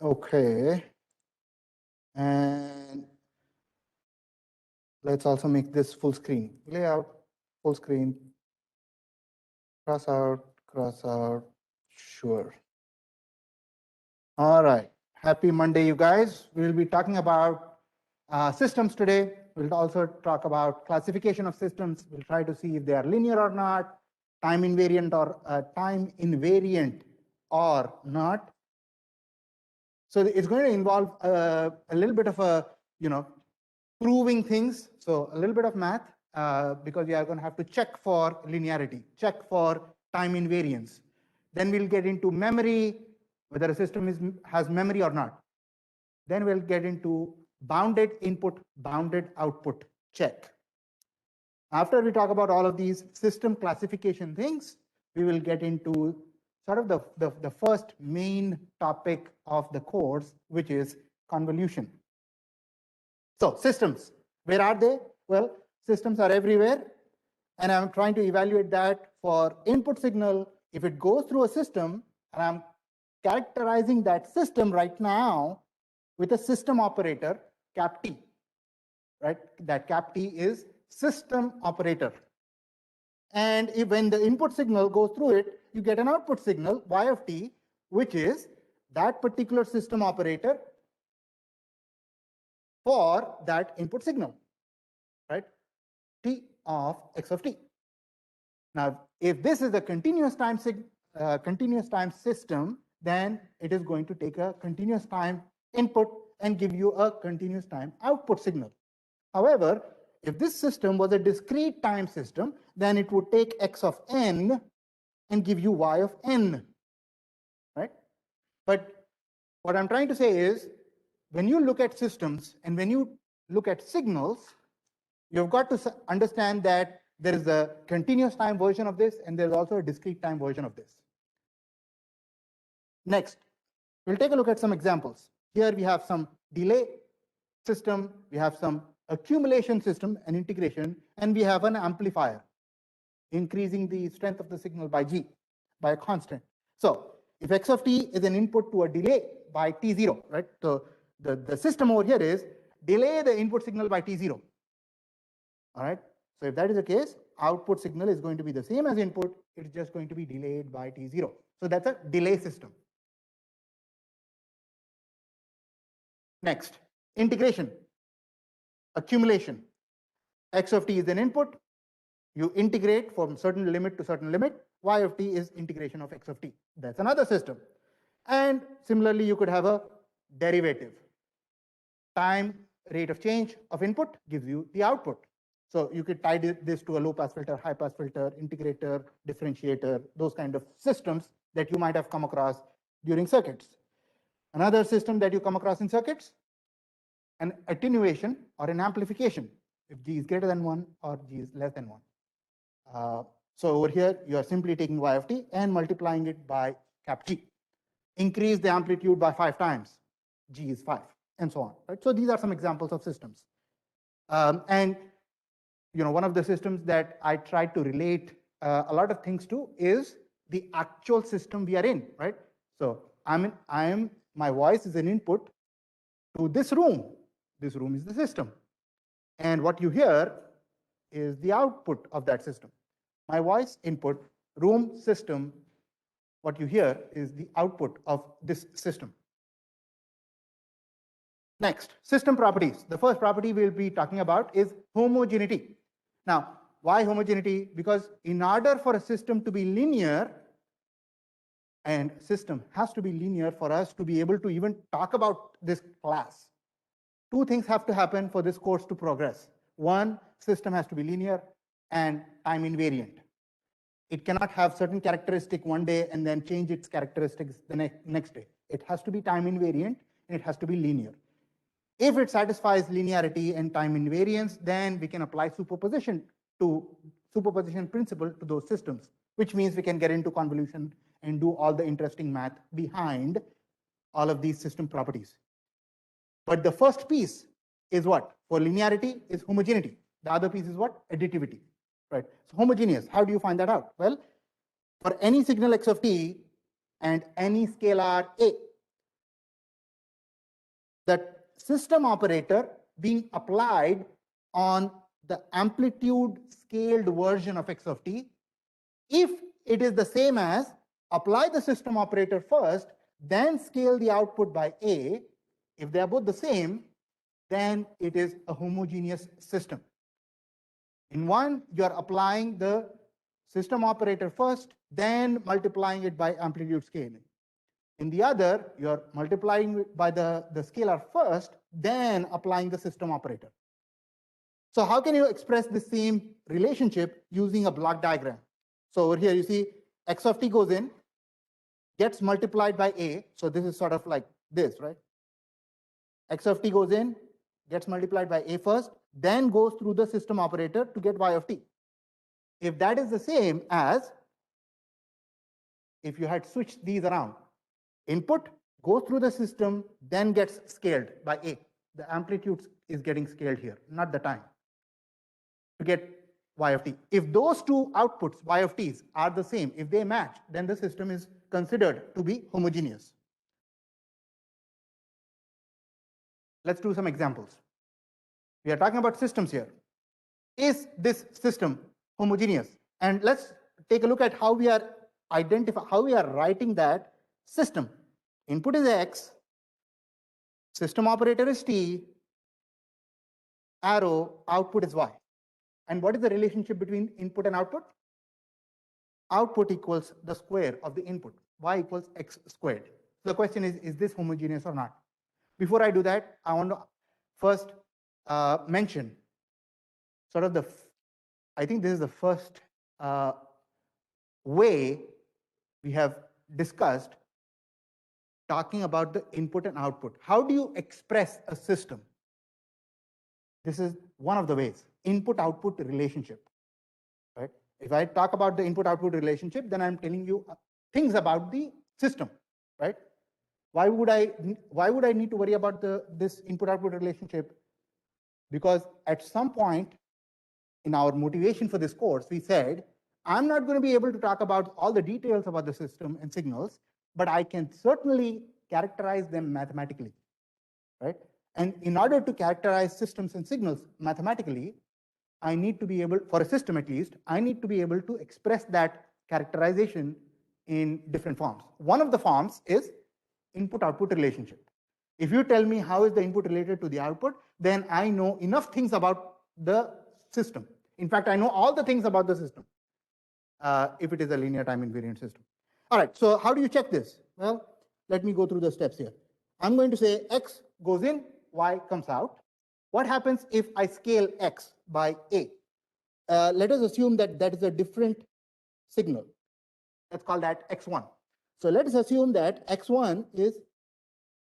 Okay. And let's also make this full screen. Layout, full screen, cross out, sure. All right. Happy Monday, you guys. We'll be talking about systems today. We'll also talk about classification of systems. We'll try to see if they are linear or not, time invariant or not. So it's going to involve a little bit of proving things. So a little bit of math because we are going to have to check for linearity, check for time invariance. Then we'll get into memory, whether a system has memory or not. Then we'll get into bounded input, bounded output check. After we talk about all of these system classification things, we will get into sort of the first main topic of the course, which is convolution. So systems, where are they? Well, systems are everywhere. And I'm trying to evaluate that for input signal. If it goes through a system, and I'm characterizing that system right now with a system operator, cap T, right? That cap T is system operator. And if when the input signal goes through it, you get an output signal, y of t, which is that particular system operator for that input signal, right? T of x of t. Now, if this is a continuous time system, then it is going to take a continuous time input and give you a continuous time output signal. However, if this system was a discrete time system, then it would take x of n and give you y of n, right? But what I'm trying to say is, when you look at systems and when you look at signals, you've got to understand that there is a continuous time version of this, and there's also a discrete time version of this. Next, we'll take a look at some examples. Here we have some delay system, we have some accumulation system and integration, and we have an amplifier, increasing the strength of the signal by G, by a constant. So if x of t is an input to a delay by t0, right? So the system over here is delay the input signal by t0. All right. So if that is the case, output signal is going to be the same as input. It's just going to be delayed by t0. So that's a delay system. Next, integration, accumulation. X of t is an input. You integrate from certain limit to certain limit. Y of t is integration of x of t. That's another system. And similarly, you could have a derivative. Time rate of change of input gives you the output. So you could tie this to a low pass filter, high pass filter, integrator, differentiator, those kind of systems that you might have come across during circuits. Another system that you come across in circuits, an attenuation or an amplification, if G is greater than 1 or G is less than 1. So over here, you are simply taking y of t and multiplying it by cap G. Increase the amplitude by 5 times, G is 5, and so on. Right? So these are some examples of systems. And one of the systems that I tried to relate a lot of things to is the actual system we are in, right? So my voice is an input to this room. This room is the system. And what you hear is the output of that system. My voice input, room, system, what you hear is the output of this system. Next, system properties. The first property we'll be talking about is homogeneity. Now, why homogeneity? Because in order for a system to be linear, and system has to be linear for us to be able to even talk about this class, two things have to happen for this course to progress. One, system has to be linear and time invariant. It cannot have certain characteristic one day and then change its characteristics the next day. It has to be time invariant and it has to be linear. If it satisfies linearity and time invariance, then we can apply superposition principle to those systems, which means we can get into convolution and do all the interesting math behind all of these system properties. But the first piece is what? For linearity is homogeneity. The other piece is what? Additivity, right? So homogeneous, how do you find that out? Well, for any signal x of t and any scalar a, that system operator being applied on the amplitude scaled version of x of t, if it is the same as apply the system operator first, then scale the output by a, if they are both the same, then it is a homogeneous system. In one, you are applying the system operator first, then multiplying it by amplitude scaling. In the other, you are multiplying it by the scalar first, then applying the system operator. So how can you express the same relationship using a block diagram? So over here, you see x of t goes in, gets multiplied by a. So this is sort of like this, right? X of t goes in, gets multiplied by a first, then goes through the system operator to get y of t. If that is the same as if you had switched these around, input goes through the system, then gets scaled by a. The amplitude is getting scaled here, not the time, to get y of t. If those two outputs, y of t's, are the same, if they match, then the system is considered to be homogeneous. Let's do some examples. We are talking about systems here. Is this system homogeneous? And let's take a look at how we are writing that system. Input is x, system operator is t, arrow, output is y. And what is the relationship between input and output? Output equals the square of the input. Y equals x squared. So the question is this homogeneous or not? Before I do that, I want to first mention sort of I think this is the first way we have discussed talking about the input and output. How do you express a system? This is one of the ways, input-output relationship, right? If I talk about the input-output relationship, then I'm telling you things about the system, right? Why would I need to worry about this input-output relationship? Because at some point in our motivation for this course, we said, I'm not going to be able to talk about all the details about the system and signals, but I can certainly characterize them mathematically, right? And in order to characterize systems and signals mathematically, I need to be able, for a system at least, I need to be able to express that characterization in different forms. One of the forms is input-output relationship. If you tell me how is the input related to the output, then I know enough things about the system. In fact, I know all the things about the system if it is a linear time invariant system. All right, so how do you check this? Well, let me go through the steps here. I'm going to say x goes in, y comes out. What happens if I scale x by a? Let us assume that that is a different signal. Let's call that x1. So let us assume that x1 is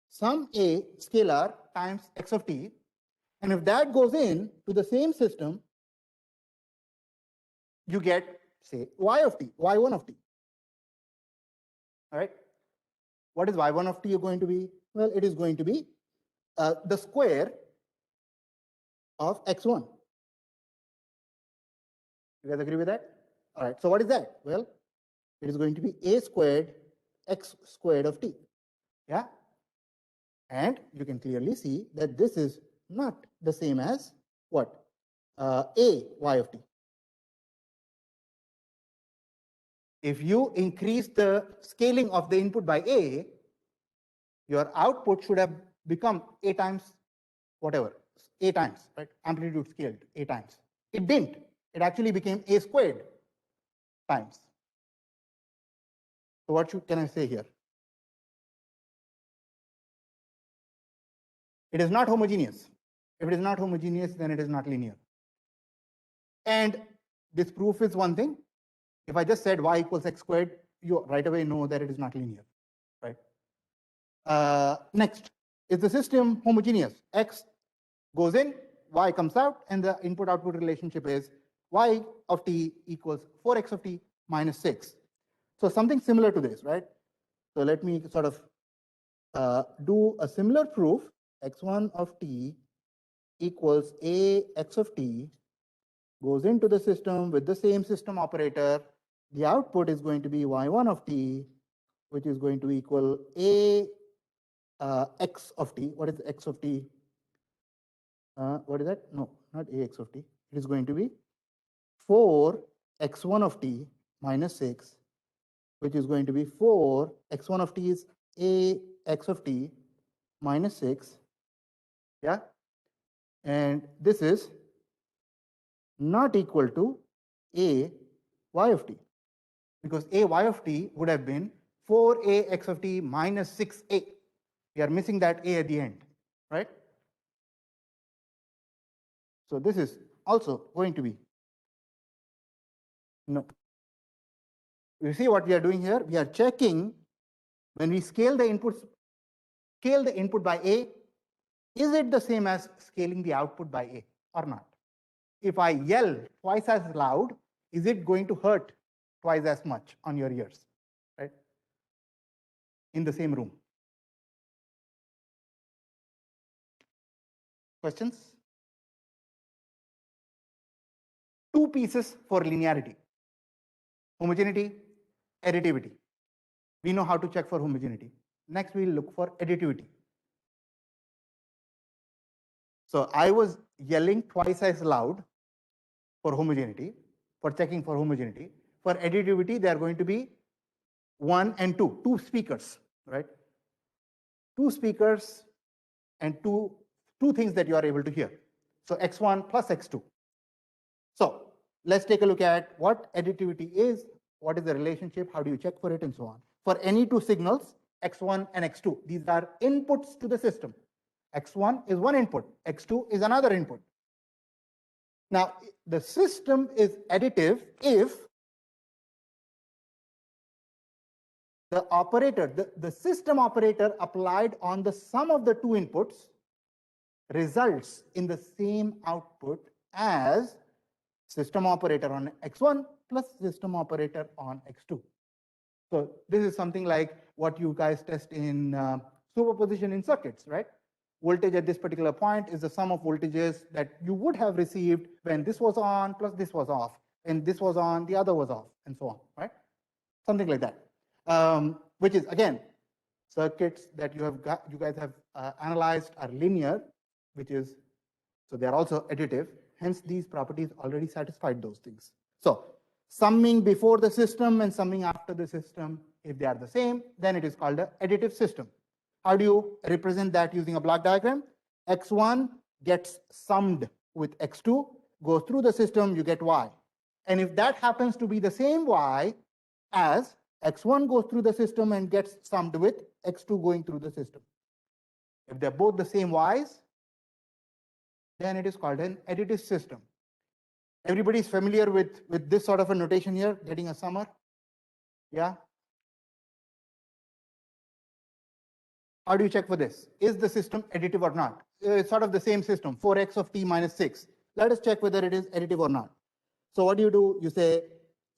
some a scalar times x of t. And if that goes in to the same system, you get, say, y of t, y1 of t. All right. What is y1 of t going to be? Well, it is going to be the square of x1. You guys agree with that? All right. So what is that? Well, it is going to be a squared x squared of t. Yeah. And you can clearly see that this is not the same as what? A y of t. If you increase the scaling of the input by a, your output should have become a times whatever, a times, right? Amplitude scaled a times. It didn't. It actually became a squared times. So what can I say here? It is not homogeneous. If it is not homogeneous, then it is not linear. And this proof is one thing. If I just said y equals x squared, you right away know that it is not linear, right? Next, is the system homogeneous? X goes in, y comes out, and the input-output relationship is y of t equals 4x of t minus 6. So something similar to this, right? So let me sort of do a similar proof. X1 of t equals a x of t goes into the system with the same system operator. The output is going to be y1 of t, which is going to equal a x of t. What is x of t? What is that? No, not ax of t. It is going to be 4 x1 of t minus 6, which is going to be 4 x1 of t is a x of t minus 6. Yeah. And this is not equal to a y of t, because a y of t would have been 4a x of t minus 6a. We are missing that a at the end, right? So this is also going to be no. You see what we are doing here? We are checking when we scale the input by a, is it the same as scaling the output by a or not? If I yell twice as loud, is it going to hurt twice as much on your ears, right? In the same room. Questions? Two pieces for linearity: homogeneity, additivity. We know how to check for homogeneity. Next, we'll look for additivity. So I was yelling twice as loud for homogeneity, for checking for homogeneity. For additivity, they are going to be 1 and 2, two speakers, right? Two speakers and two things that you are able to hear. So x1 plus x2. So let's take a look at what additivity is, what is the relationship, how do you check for it, and so on. For any two signals, x1 and x2, these are inputs to the system. x1 is one input, x2 is another input. Now, the system is additive if the operator, the system operator applied on the sum of the two inputs results in the same output as system operator on x1 plus system operator on x2. So this is something like what you guys test in superposition in circuits, right? Voltage at this particular point is the sum of voltages that you would have received when this was on plus this was off, and this was on, the other was off, and so on, right? Something like that, which is again, circuits that you guys have analyzed are linear, which is, so they are also additive. Hence, these properties already satisfied those things. So summing before the system and summing after the system, if they are the same, then it is called an additive system. How do you represent that using a block diagram? x1 gets summed with x2, goes through the system, you get y. And if that happens to be the same y as x1 goes through the system and gets summed with x2 going through the system, if they're both the same y's, then it is called an additive system. Everybody is familiar with this sort of a notation here, getting a summer? Yeah? How do you check for this? Is the system additive or not? It's sort of the same system, 4x of t minus 6. Let us check whether it is additive or not. So what do? You say,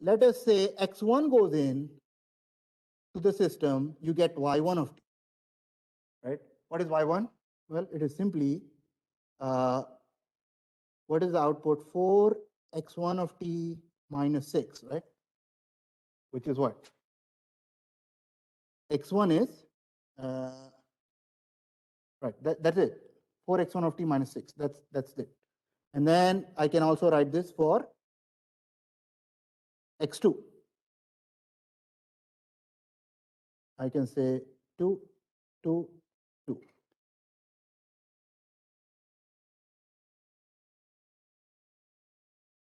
let us say x1 goes in to the system, you get y1 of t, right? What is y1? Well, it is simply, what is the output? 4x1 of t minus 6, right? Which is what? x1 is, right, that's it. 4x1 of t minus 6, that's it. And then I can also write this for x2. I can say 2, 2, 2.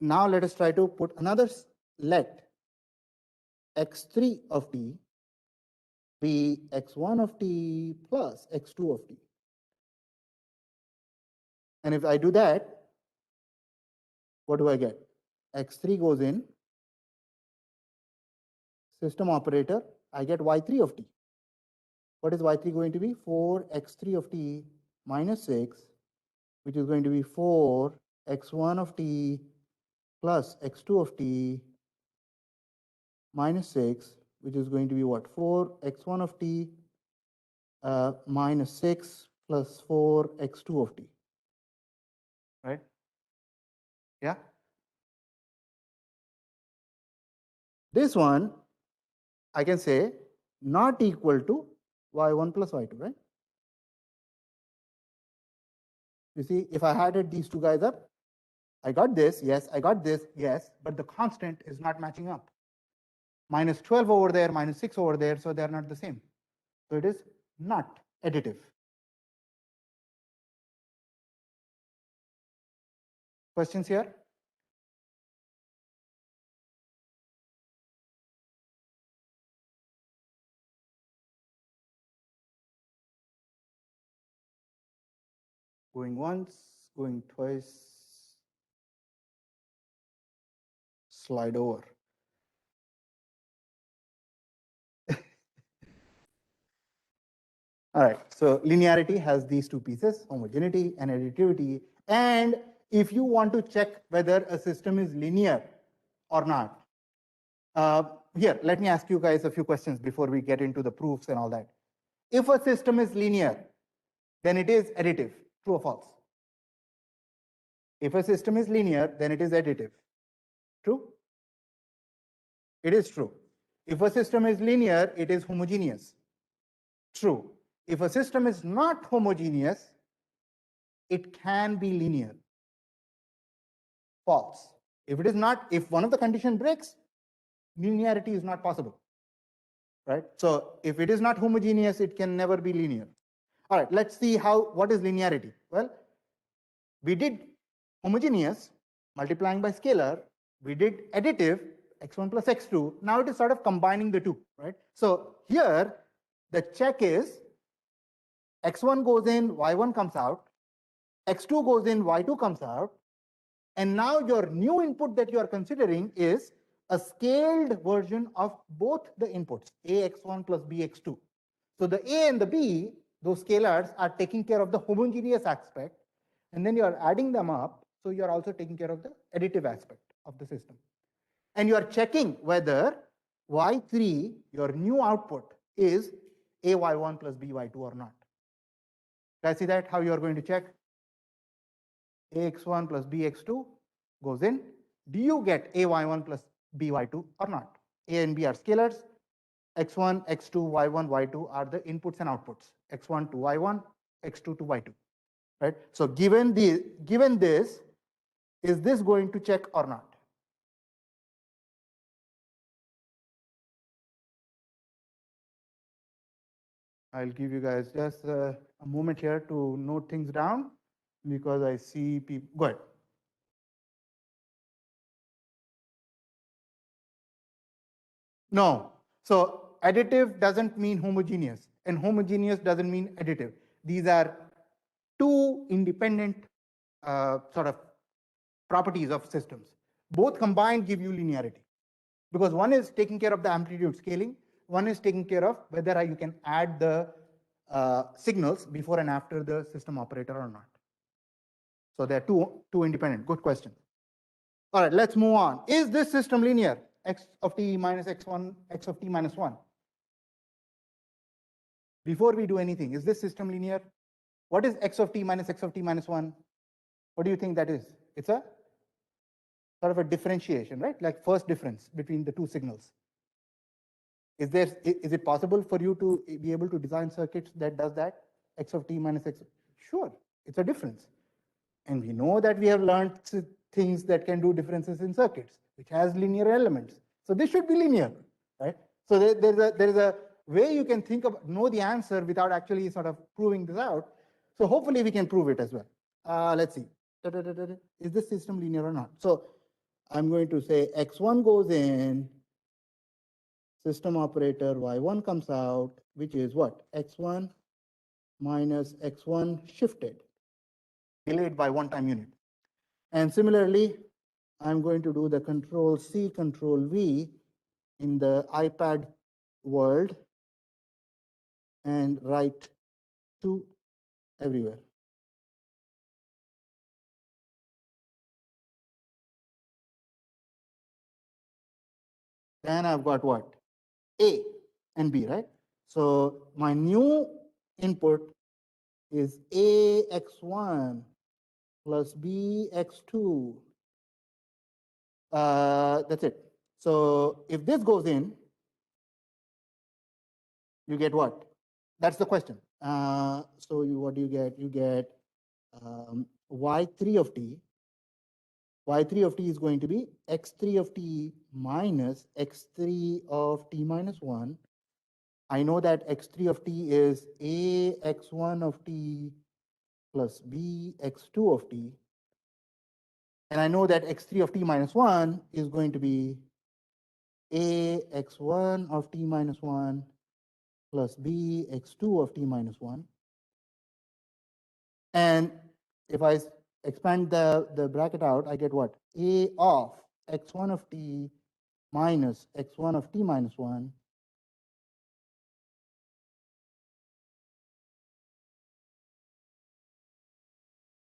Now let us try to put another, let x3 of t be x1 of t plus x2 of t. And if I do that, what do I get? x3 goes in, system operator, I get y3 of t. What is y3 going to be? 4x3 of t minus 6, which is going to be 4x1 of t plus x2 of t minus 6, which is going to be what? 4x1 of t minus 6 plus 4x2 of t. Right? Yeah? This one, I can say not equal to y1 plus y2, right? You see, if I added these two guys up, I got this, yes, I got this, yes, but the constant is not matching up. Minus 12 over there, minus 6 over there, so they're not the same. So it is not additive. Questions here? Going once, going twice, slide over. All right, so linearity has these two pieces, homogeneity and additivity. And if you want to check whether a system is linear or not, here, let me ask you guys a few questions before we get into the proofs and all that. If a system is linear, then it is additive, true or false? If a system is linear, then it is additive, true? It is true. If a system is linear, it is homogeneous, true. If a system is not homogeneous, it can be linear, false. If it is not, if one of the condition breaks, linearity is not possible, right? So if it is not homogeneous, it can never be linear. All right, let's see what is linearity. Well, we did homogeneous, multiplying by scalar. We did additive, x1 plus x2. Now it is sort of combining the two, right? So here, the check is x1 goes in, y1 comes out, x2 goes in, y2 comes out, and now your new input that you are considering is a scaled version of both the inputs, ax1 plus bx2. So the a and the b, those scalars, are taking care of the homogeneous aspect, and then you are adding them up, so you are also taking care of the additive aspect of the system. And you are checking whether y3, your new output, is ay1 plus by2 or not. Can I see that, how you are going to check? ax1 plus bx2 goes in. Do you get ay1 plus by2 or not? A and b are scalars. x1, x2, y1, y2 are the inputs and outputs. x1 to y1, x2 to y2. Right? So given this, is this going to check or not? I'll give you guys just a moment here to note things down because I see people. Go ahead. No. So additive doesn't mean homogeneous, and homogeneous doesn't mean additive. These are two independent sort of properties of systems. Both combined give you linearity, because one is taking care of the amplitude scaling, one is taking care of whether you can add the signals before and after the system operator or not. So they're two independent. Good question. All right, let's move on. Is this system linear? X of t minus x1, x of t minus 1. Before we do anything, is this system linear? What is x of t minus x of t minus 1? What do you think that is? It's a sort of a differentiation, right? Like first difference between the two signals. Is it possible for you to be able to design circuits that does that? X of t minus x. Sure, it's a difference. And we know that we have learned things that can do differences in circuits, which has linear elements. So this should be linear, right? So there is a way you can know the answer without actually sort of proving this out. So hopefully we can prove it as well. Let's see. Is this system linear or not? So I'm going to say x1 goes in, system operator y1 comes out, which is what? X1 minus x1 shifted, delayed by one time unit. And similarly, I'm going to do the control C, control V in the iPad world and write 2 everywhere. Then I've got what? A and B, right? So my new input is AX1 plus BX2. That's it. So if this goes in, you get what? That's the question. So what do you get? You get y3 of t, y3 of t is going to be x3 of t minus x3 of t minus 1. I know that x3 of t is a x1 of t plus b x2 of t. And I know that x3 of t minus 1 is going to be a x1 of t minus 1 plus b x2 of t minus 1. And if I expand the bracket out, I get what? A of x1 of t minus x1 of t minus 1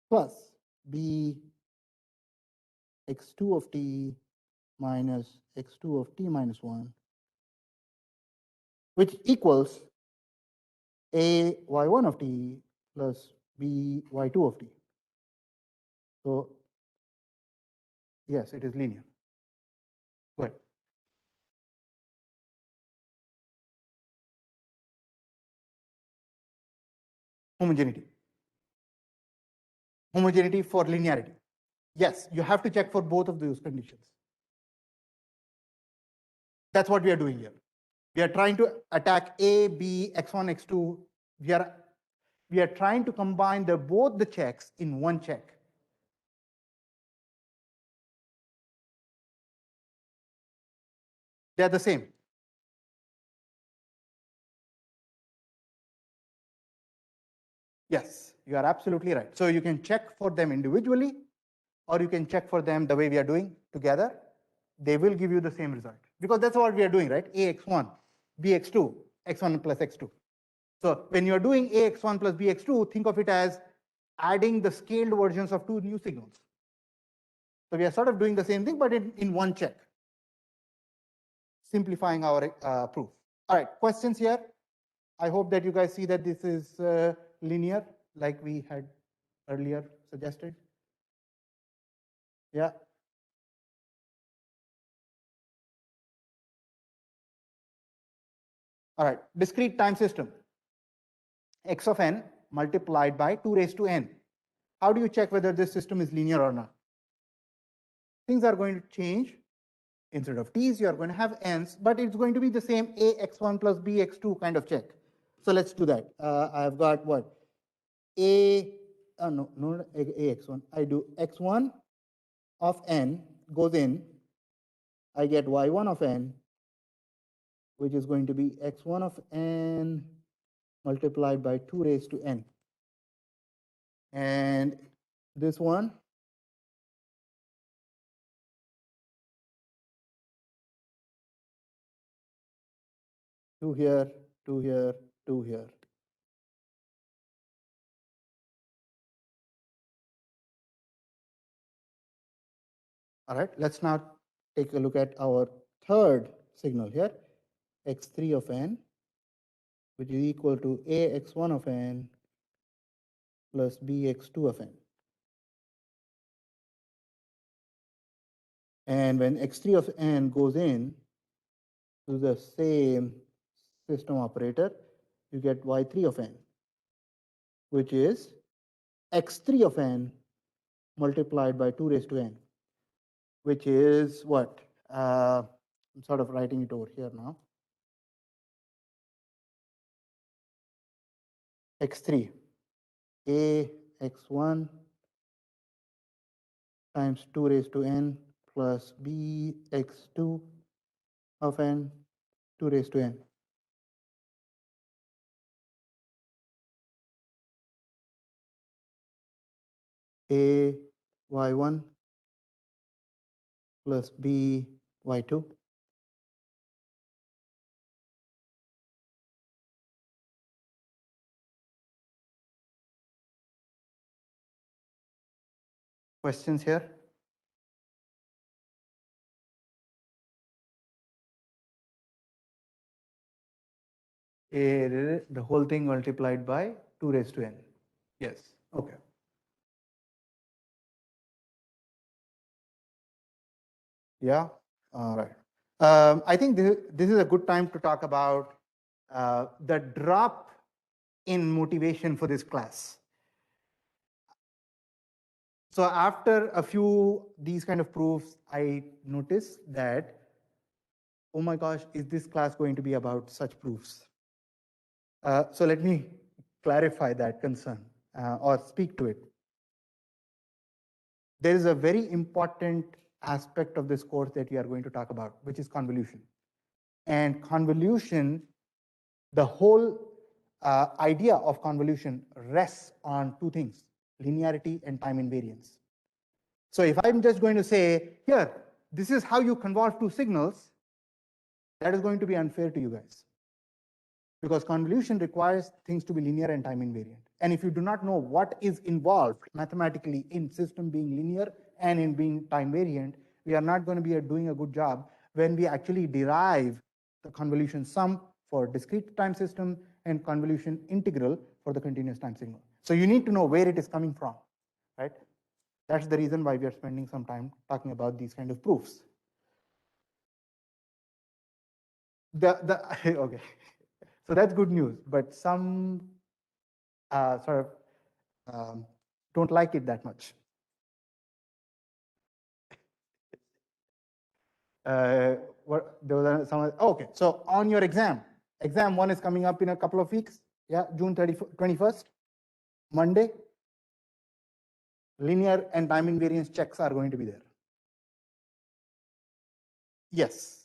plus b x2 of t minus x2 of t minus 1, which equals a y1 of t plus b y2 of t. So yes, it is linear. Go ahead. Homogeneity. Homogeneity for linearity. Yes, you have to check for both of those conditions. That's what we are doing here. We are trying to attack A, B, x1, x2. We are trying to combine both the checks in one check. They're the same. Yes, you are absolutely right. So you can check for them individually, or you can check for them the way we are doing together. They will give you the same result, because that's what we are doing, right? AX1, BX2, x1 plus x2. So when you're doing AX1 plus BX2, think of it as adding the scaled versions of two new signals. So we are sort of doing the same thing, but in one check, simplifying our proof. All right, questions here? I hope that you guys see that this is linear, like we had earlier suggested. Yeah. All right, discrete time system. X of n multiplied by 2 raised to n. How do you check whether this system is linear or not? Things are going to change. Instead of t's, you are going to have n's, but it's going to be the same ax1 plus bx2 kind of check. So let's do that. I've got what? No, ax1. I do x1 of n goes in. I get y1 of n, which is going to be x1 of n multiplied by 2 raised to n. And this one, 2 here, 2 here, 2 here. All right, let's now take a look at our third signal here, x3 of n, which is equal to ax1 of n plus bx2 of n. And when x3 of n goes in to the same system operator, you get y3 of n, which is x3 of n multiplied by 2 raised to n, which is what? I'm sort of writing it over here now. x3, a x1 times 2 raised to n plus b x2 of n 2 raised to n. A y1 plus b y2. Questions here? The whole thing multiplied by 2 raised to n. Yes. Okay. Yeah. All right. I think this is a good time to talk about the drop in motivation for this class. So after a few these kind of proofs, I noticed that, oh my gosh, is this class going to be about such proofs? So let me clarify that concern or speak to it. There is a very important aspect of this course that we are going to talk about, which is convolution. And convolution, the whole idea of convolution rests on two things, linearity and time invariance. So if I'm just going to say, here, this is how you convolve two signals, that is going to be unfair to you guys. Because convolution requires things to be linear and time invariant. And if you do not know what is involved mathematically in system being linear and in being time variant, we are not going to be doing a good job when we actually derive the convolution sum for discrete time system and convolution integral for the continuous time signal. So you need to know where it is coming from, right? That's the reason why we are spending some time talking about these kind of proofs. Okay, so that's good news, but some sort of don't like it that much. There was some. Okay, so on your exam 1 is coming up in a couple of weeks. Yeah, June 21st, Monday. Linear and time invariance checks are going to be there. Yes.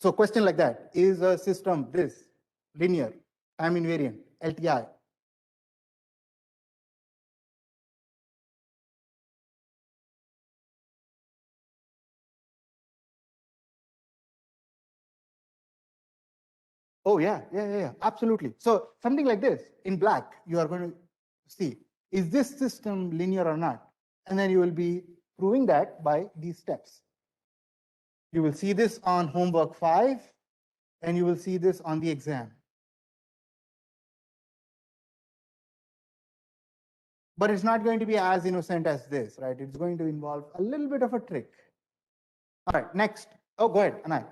So question like that, is a system this linear, time invariant, LTI? Oh yeah, absolutely. So something like this in black, you are going to see, is this system linear or not? And then you will be proving that by these steps. You will see this on homework 5, and you will see this on the exam. But it's not going to be as innocent as this, right? It's going to involve a little bit of a trick. All right, next. Oh, go ahead, Anay.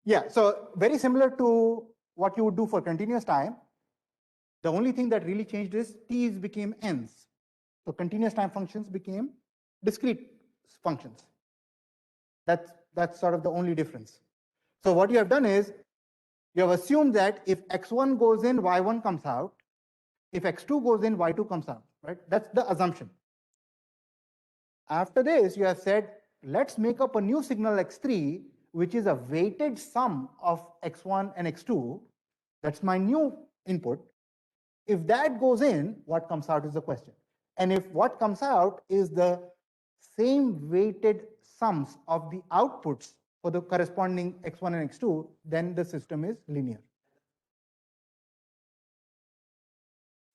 Yeah, so very similar to what you would do for continuous time. The only thing that really changed is t's became n's. So continuous time functions became discrete functions. That's sort of the only difference. So what you have done is you have assumed that if x1 goes in, y1 comes out. If x2 goes in, y2 comes out, right? That's the assumption. After this, you have said, let's make up a new signal x3, which is a weighted sum of x1 and x2. That's my new input. If that goes in, what comes out is the question. And if what comes out is the same weighted sums of the outputs for the corresponding x1 and x2, then the system is linear.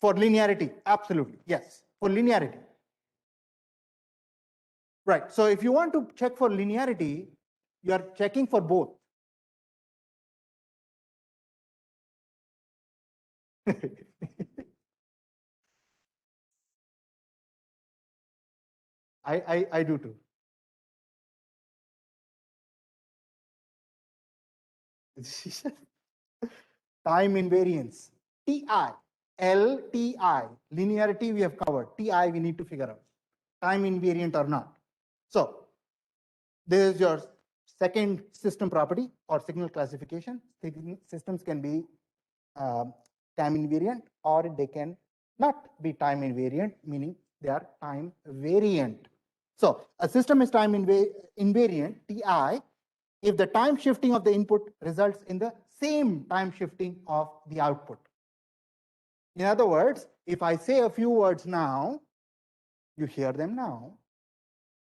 For linearity, absolutely, yes, for linearity. Right, so if you want to check for linearity, you are checking for both. I do too. Time invariance, TI, LTI, linearity we have covered, TI we need to figure out, time invariant or not. So this is your second system property or signal classification. Systems can be time invariant or they can not be time invariant, meaning they are time variant. So a system is time invariant, TI, if the time shifting of the input results in the same time shifting of the output. In other words, if I say a few words now, you hear them now.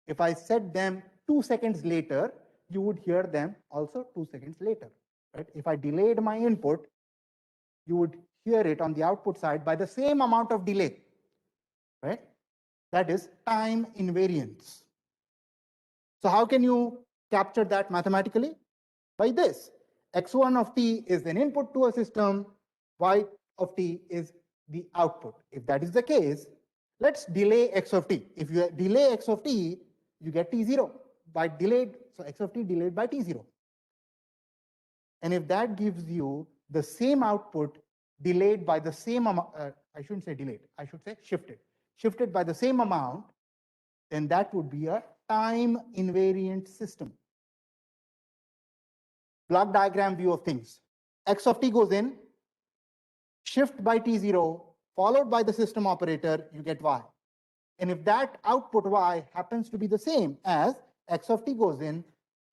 If I said them 2 seconds later, you would hear them also 2 seconds later. Right? If I delayed my input, you would hear it on the output side by the same amount of delay. Right? That is time invariance. So how can you capture that mathematically? By this. X1 of t is an input to a system, y of t is the output. If that is the case, let's delay x of t. If you delay x of t, you get t0 by delayed, so x of t delayed by t0. And if that gives you the same output delayed by the same amount, I shouldn't say delayed, I should say shifted by the same amount, then that would be a time invariant system. Block diagram view of things. X of t goes in, shift by t0, followed by the system operator, you get y. And if that output y happens to be the same as x of t goes in,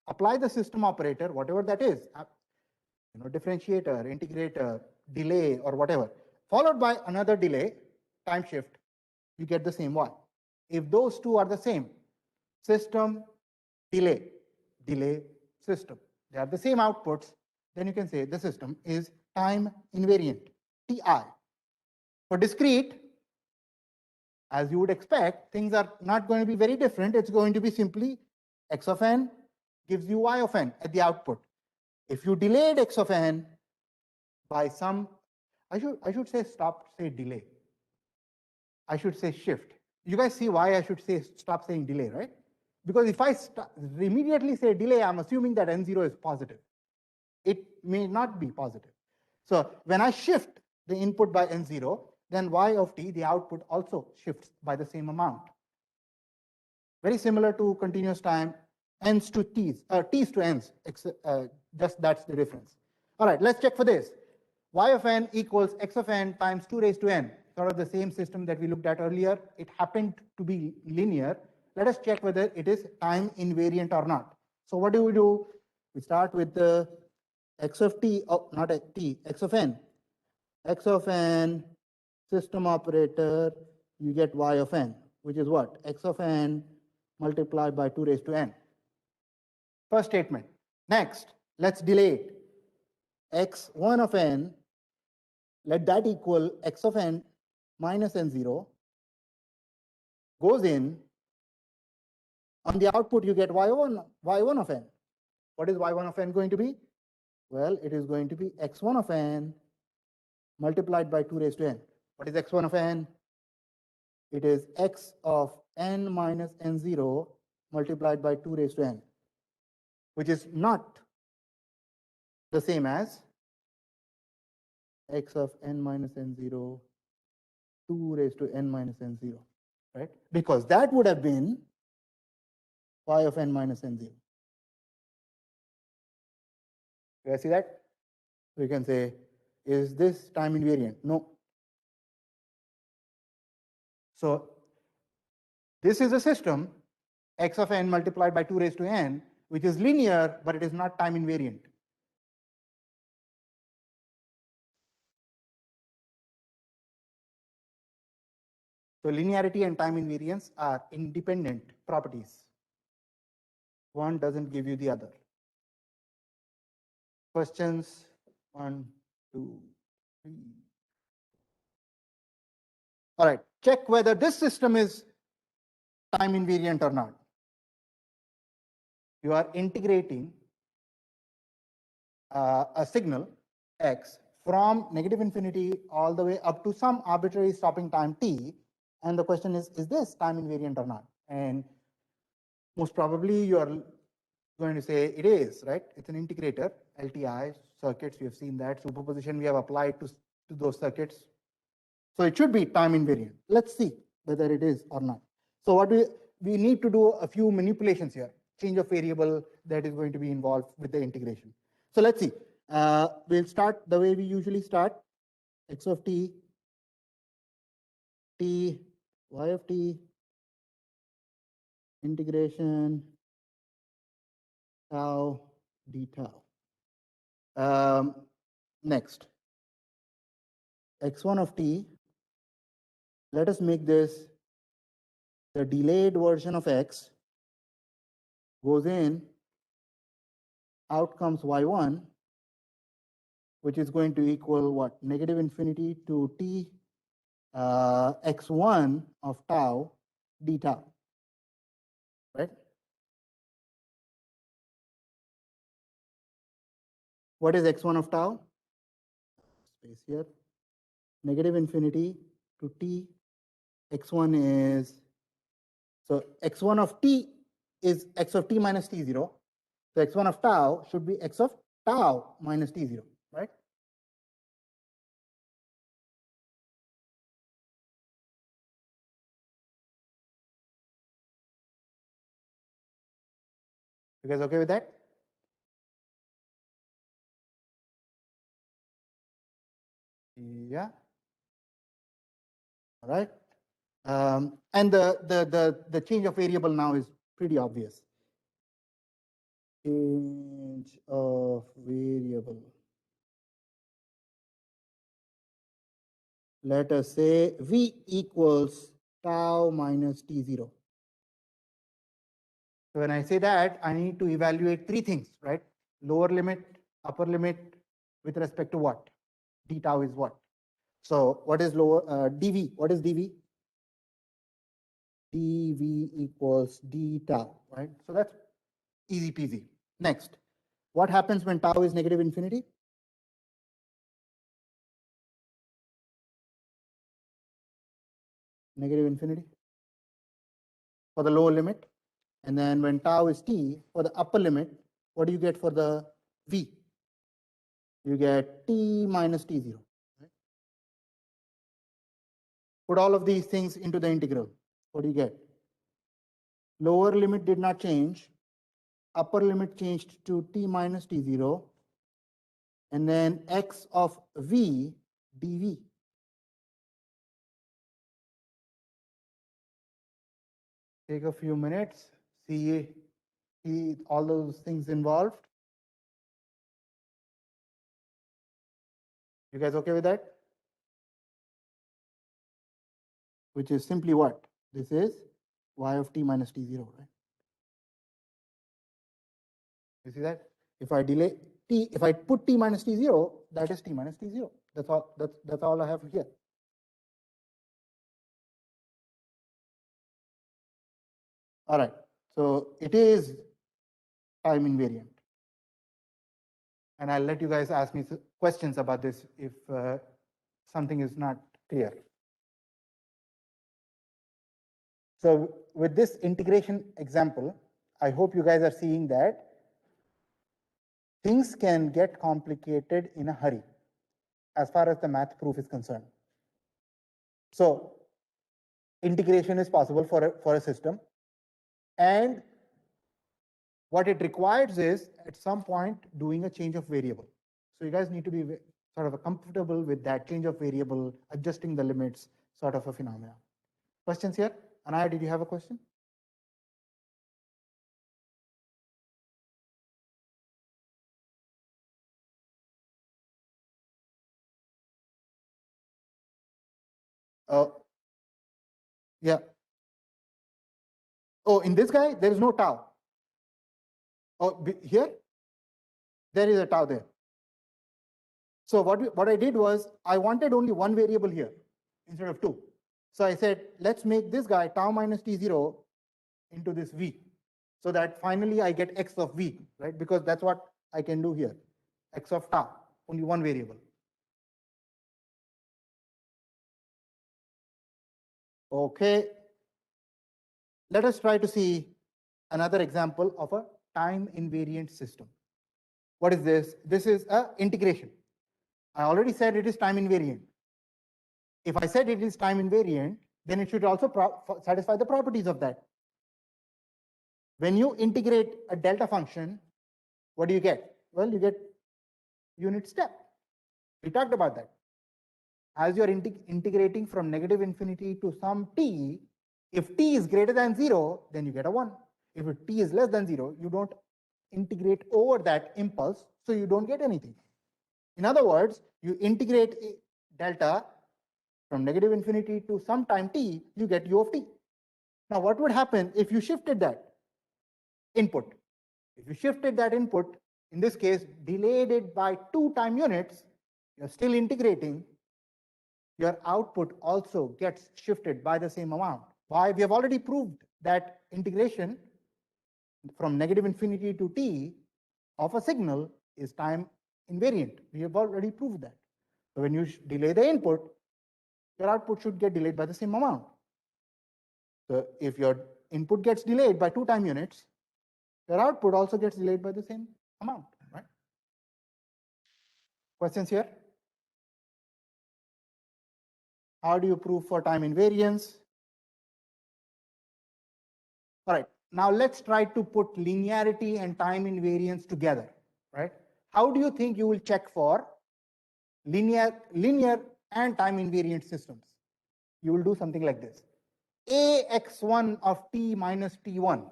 apply the system operator, whatever that is, differentiator, integrator, delay, or whatever, followed by another delay, time shift, you get the same y. If those two are the same, system, delay, delay, system, they are the same outputs, then you can say the system is time invariant, TI. For discrete, as you would expect, things are not going to be very different. It's going to be simply x of n gives you y of n at the output. If you delayed x of n by some, I should say delay. I should say shift. You guys see why I should say stop saying delay, right? Because if I immediately say delay, I'm assuming that n0 is positive. It may not be positive. So when I shift the input by n0, then y of t, the output, also shifts by the same amount. Very similar to continuous time, n's to t's, t's to n's, just that's the difference. All right, let's check for this. Y of n equals x of n times 2 raised to n, sort of the same system that we looked at earlier. It happened to be linear. Let us check whether it is time invariant or not. So what do? We start with the x of t, oh, not t, x of n. X of n, system operator, you get y of n, which is what? X of n multiplied by 2 raised to n. First statement. Next, let's delay it. X1 of n, let that equal x of n minus n0, goes in. On the output, you get y1 of n. What is y1 of n going to be? Well, it is going to be x1 of n multiplied by 2 raised to n. What is x1 of n? It is x of n minus n0 multiplied by 2 raised to n, which is not the same as x of n minus n0, 2 raised to n minus n0, right? Because that would have been y of n minus n0. You guys see that? We can say, is this time invariant? No. So this is a system, x of n multiplied by 2 raised to n, which is linear, but it is not time invariant. So linearity and time invariance are independent properties. One doesn't give you the other. Questions? 1, 2, 3. All right, check whether this system is time invariant or not. You are integrating a signal x from -infinity all the way up to some arbitrary stopping time t, and the question is this time invariant or not? And most probably you are going to say it is, right? It's an integrator, LTI circuits, we have seen that. Superposition we have applied to those circuits. So it should be time invariant. Let's see whether it is or not. So what we need to do a few manipulations here, change of variable that is going to be involved with the integration. So let's see. We'll start the way we usually start. X of t, y of t, integration, tau, d tau. Next, x1 of t, let us make this the delayed version of x, goes in, out comes y1, which is going to equal what? -infinity to t x1 of tau d tau, right? What is x1 of tau? Space here. -infinity to t. X1 is, so x1 of t is x of t minus t0. So x1 of tau should be x of tau minus t0, right? You guys okay with that? Yeah. All right. And the change of variable now is pretty obvious. Change of variable. Let us say v equals tau minus t0. So when I say that, I need to evaluate three things, right? Lower limit, upper limit, with respect to what? D tau is what? So what is lower dv? What is dv? dv equals d tau, right? So that's easy peasy. Next, what happens when tau is negative infinity? Negative infinity for the lower limit. And then when tau is t for the upper limit, what do you get for the v? You get t minus t0. Right? Put all of these things into the integral. What do you get? Lower limit did not change. Upper limit changed to t minus t0. And then x of v dv. Take a few minutes, see all those things involved. You guys okay with that? Which is simply what? This is y of t minus t0, right? You see that? If I delay t, if I put t minus t0, that is t minus t0. That's all. That's all I have here. All right. So it is time invariant, and I'll let you guys ask me questions about this if something is not clear. So with this integration example, I hope you guys are seeing that things can get complicated in a hurry as far as the math proof is concerned. So integration is possible for a system, and what it requires is at some point doing a change of variable. So you guys need to be sort of comfortable with that change of variable, adjusting the limits sort of a phenomenon. Questions here? Anaya, did you have a question? Yeah. Oh, in this guy, there is no tau. Oh, here, there is a tau there. So what I did was I wanted only one variable here instead of two. So I said, let's make this guy tau minus t0 into this v, so that finally I get x of v, right? Because that's what I can do here, x of tau, only one variable. Okay, let us try to see another example of a time invariant system. What is this? This is a integration. I already said it is time invariant. If I said it is time invariant, then it should also satisfy the properties of that. When you integrate a delta function, what do you get? Well, you get unit step. We talked about that. As you're integrating from negative infinity to some t, if t is greater than 0, then you get a 1. If t is less than 0, you don't integrate over that impulse, so you don't get anything. In other words, you integrate delta from negative infinity to some time t, you get u of t. Now, what would happen if you shifted that input? If you shifted that input, in this case, delayed it by 2 time units, you're still integrating. Your output also gets shifted by the same amount. Why? We have already proved that integration from negative infinity to t of a signal is time invariant. We have already proved that. So when you delay the input, your output should get delayed by the same amount. So if your input gets delayed by 2 time units, your output also gets delayed by the same amount, right? Questions here? How do you prove for time invariance? All right, now let's try to put linearity and time invariance together, right? How do you think you will check for linear and time invariant systems? You will do something like this. Ax1 of t minus t1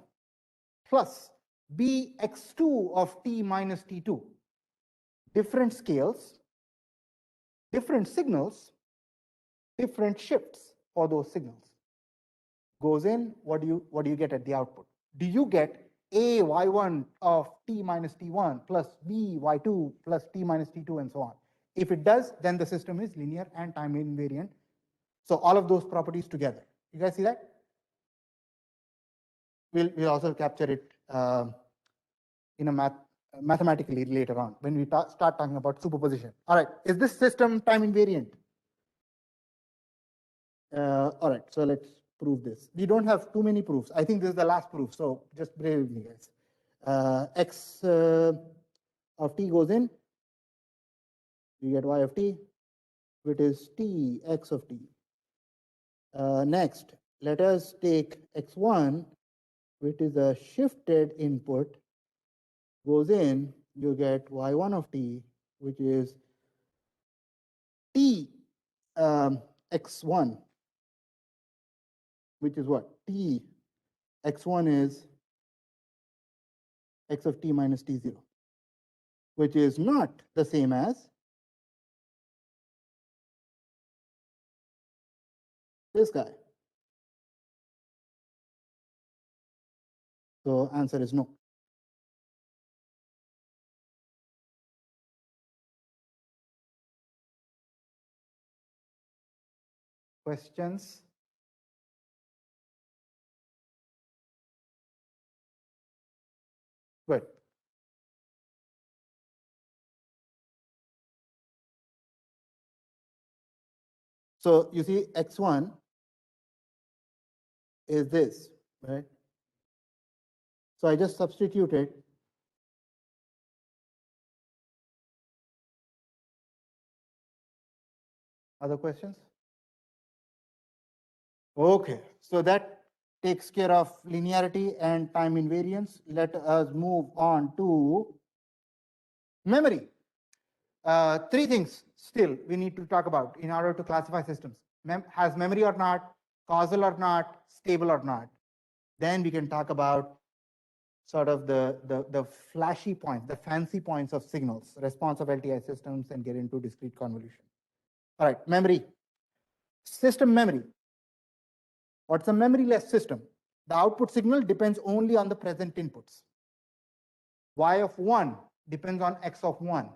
plus bx2 of t minus t2. Different scales, different signals, different shifts for those signals. Goes in, what do you get at the output? Do you get a y1 of t minus t1 plus b y2 plus t minus t2 and so on? If it does, then the system is linear and time invariant. So all of those properties together. You guys see that? We'll also capture it in a mathematically later on when we start talking about superposition. All right, is this system time invariant? All right, so let's prove this. We don't have too many proofs. I think this is the last proof, so just bear with me, guys. X of t goes in, you get y of t, which is t x of t. Next, let us take x1, which is a shifted input, goes in, you get y1 of t, which is t x1, which is what? T x1 is x of t minus t0, which is not the same as this guy. So answer is no. Questions? Good. So you see x1 is this, right? So I just substituted other questions. Okay, so that takes care of linearity and time invariance. Let us move on to memory. Three things still we need to talk about in order to classify systems. Has memory or not, causal or not, stable or not. Then we can talk about sort of the flashy points, the fancy points of signals, response of LTI systems, and get into discrete convolution. All right, memory. System memory. What's a memoryless system? The output signal depends only on the present inputs. Y of 1 depends on X of 1.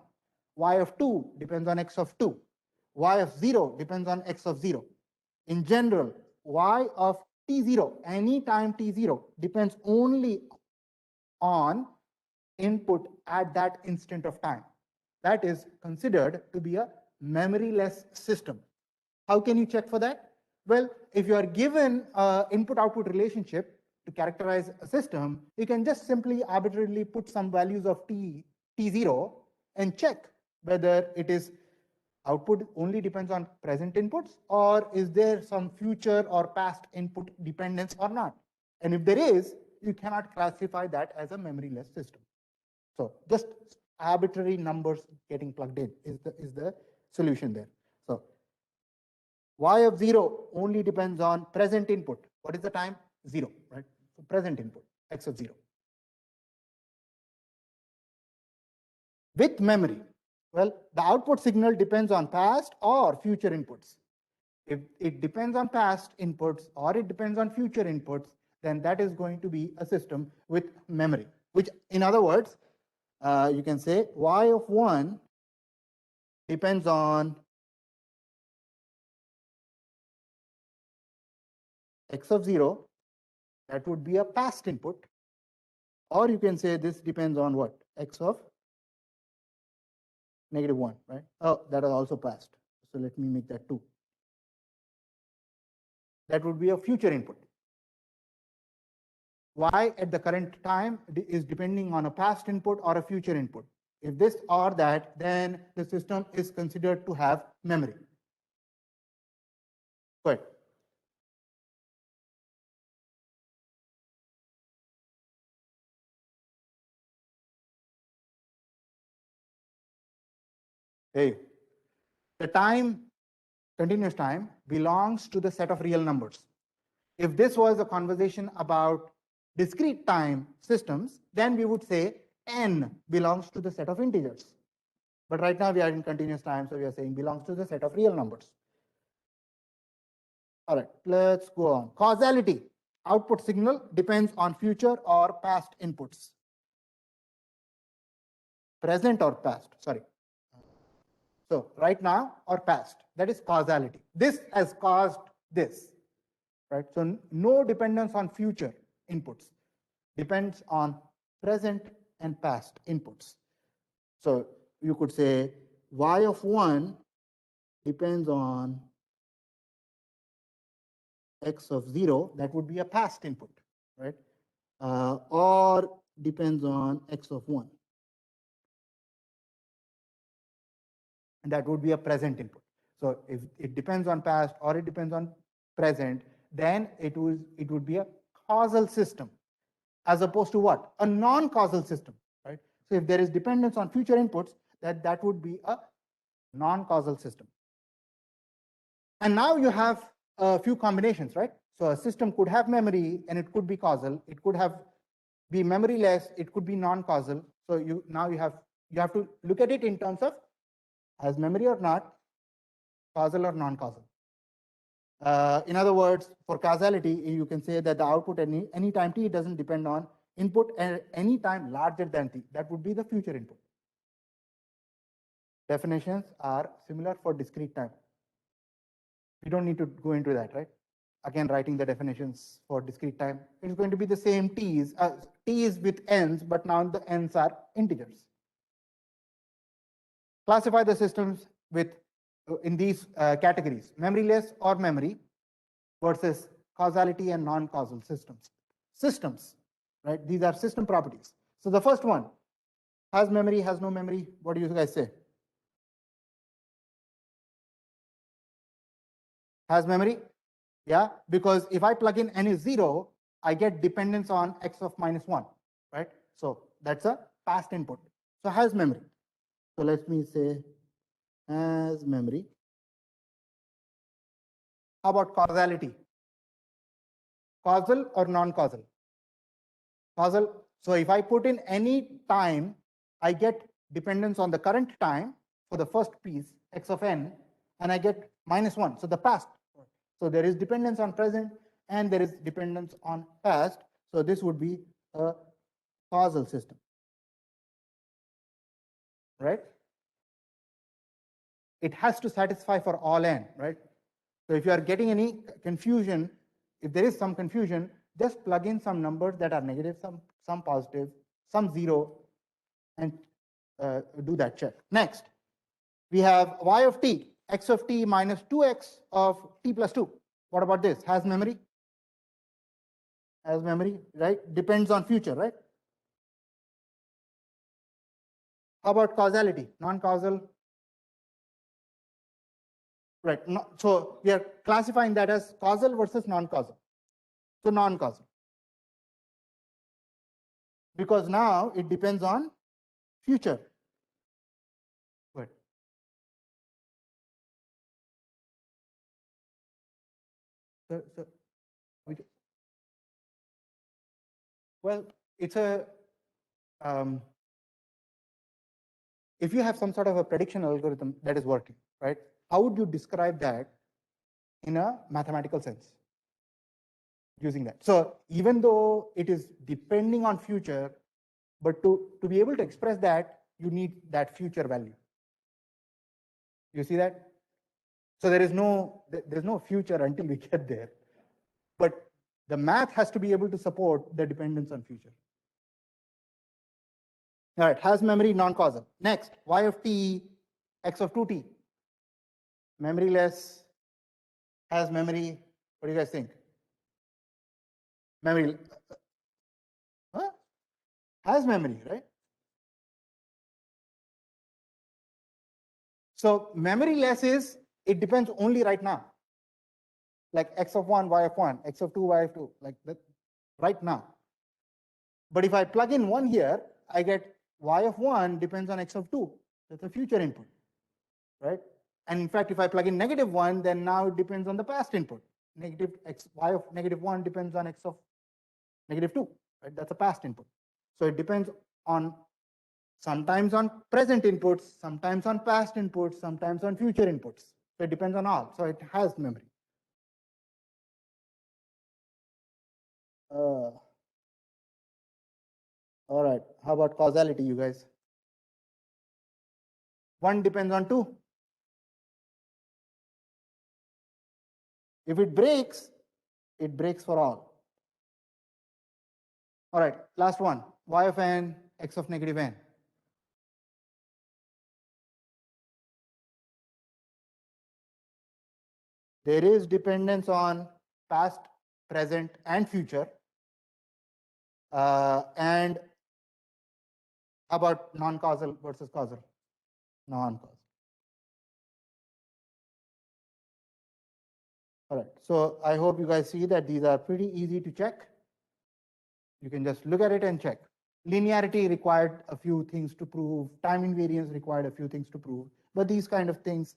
Y of 2 depends on X of 2. Y of 0 depends on X of 0. In general, Y of T0, any time T0, depends only on input at that instant of time. That is considered to be a memoryless system. How can you check for that? Well, if you are given an input-output relationship to characterize a system, you can just simply arbitrarily put some values of t0 and check whether it is output only depends on present inputs, or is there some future or past input dependence or not. And if there is, you cannot classify that as a memoryless system. So just arbitrary numbers getting plugged in is the solution there. So Y of 0 only depends on present input. What is the time? 0, right? So present input, X of 0. With memory, well, the output signal depends on past or future inputs. If it depends on past inputs or it depends on future inputs, then that is going to be a system with memory, which in other words, you can say Y of 1 depends on X of 0, that would be a past input, or you can say this depends on what? X of -1, right? Oh, that is also passed. So let me make that 2. That would be a future input. Y at the current time is depending on a past input or a future input. If this or that, then the system is considered to have memory. Go ahead. Hey, the time, continuous time, belongs to the set of real numbers. If this was a conversation about discrete time systems, then we would say n belongs to the set of integers. But right now we are in continuous time, so we are saying belongs to the set of real numbers. All right, let's go on. Causality. Output signal depends on future or past inputs. Present or past, sorry. So right now or past, that is causality. This has caused this, right? So no dependence on future inputs, depends on present and past inputs. So you could say y of 1 depends on x of 0, that would be a past input, right? Or depends on x of 1. And that would be a present input. So if it depends on past or it depends on present, then it would be a causal system, as opposed to what? A non-causal system, right? So if there is dependence on future inputs, that would be a non-causal system. And now you have a few combinations, right? So a system could have memory and it could be causal. It could be memoryless. It could be non-causal. So you have to look at it in terms of has memory or not, causal or non-causal. In other words, for causality, you can say that the output any time t doesn't depend on input at any time larger than t. That would be the future input. Definitions are similar for discrete time. We don't need to go into that, right? Again, writing the definitions for discrete time. It's going to be the same t's. T is with n's, but now the n's are integers. Classify the systems in these categories: memoryless or memory versus causality and non-causal systems. Systems, right? These are system properties. So the first one, has memory, has no memory. What do you guys say? Has memory? Yeah, because if I plug in n is 0, I get dependence on x of -1, right? So that's a past input. So has memory. So let me say has memory. How about causality? Causal or non-causal? Causal. So if I put in any time, I get dependence on the current time for the first piece, x of n, and I get -1. So the past. So there is dependence on present and there is dependence on past. So this would be a causal system, right? It has to satisfy for all n, right? So if you are getting any confusion, if there is some confusion, just plug in some numbers that are negative, some positive, some 0, and do that check. Next, we have y of t, x of t minus 2x of t plus 2. What about this? Has memory? Has memory, right? Depends on future, right? How about causality? Non-causal? Right. No, so we are classifying that as causal versus non-causal. So non-causal. Because now it depends on future. Good. So well, it's a if you have some sort of a prediction algorithm that is working, right? How would you describe that in a mathematical sense using that? So even though it is depending on future, but to be able to express that, you need that future value. You see that? So there's no future until we get there. But the math has to be able to support the dependence on future. All right, has memory, non-causal. Next, y of t, x of 2t. Memoryless, has memory. What do you guys think? Memory, huh? Has memory, right? So memory less is, it depends only right now. Like x of 1, y of 1, x of 2, y of 2, like that right now. But if I plug in 1 here, I get y of 1 depends on x of 2. That's a future input, right? And in fact, if I plug in -1, then now it depends on the past input. Negative x, y of -1 depends on x of -2, right? That's a past input. So it depends on sometimes on present inputs, sometimes on past inputs, sometimes on future inputs. So it depends on all. So it has memory. All right. How about causality, you guys? One depends on two. If it breaks for all. All right, last one, y of n, x of -n. There is dependence on past, present, and future. And about non-causal versus causal? Non-causal. All right, so I hope you guys see that these are pretty easy to check. You can just look at it and check. Linearity required a few things to prove. Time invariance required a few things to prove. But these kind of things,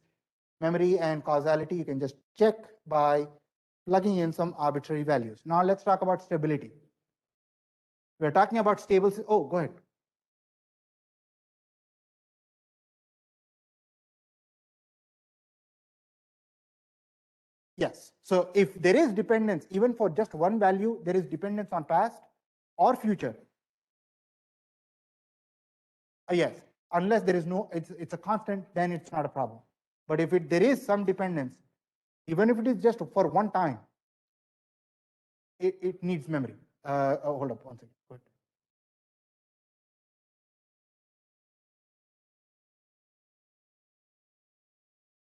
memory and causality, you can just check by plugging in some arbitrary values. Now let's talk about stability. We're talking about stable. Oh, go ahead. Yes. So if there is dependence, even for just one value, there is dependence on past or future. Yes. Unless there is no, it's a constant, then it's not a problem. But if there is some dependence, even if it is just for one time, it needs memory. Hold up one second. Go ahead.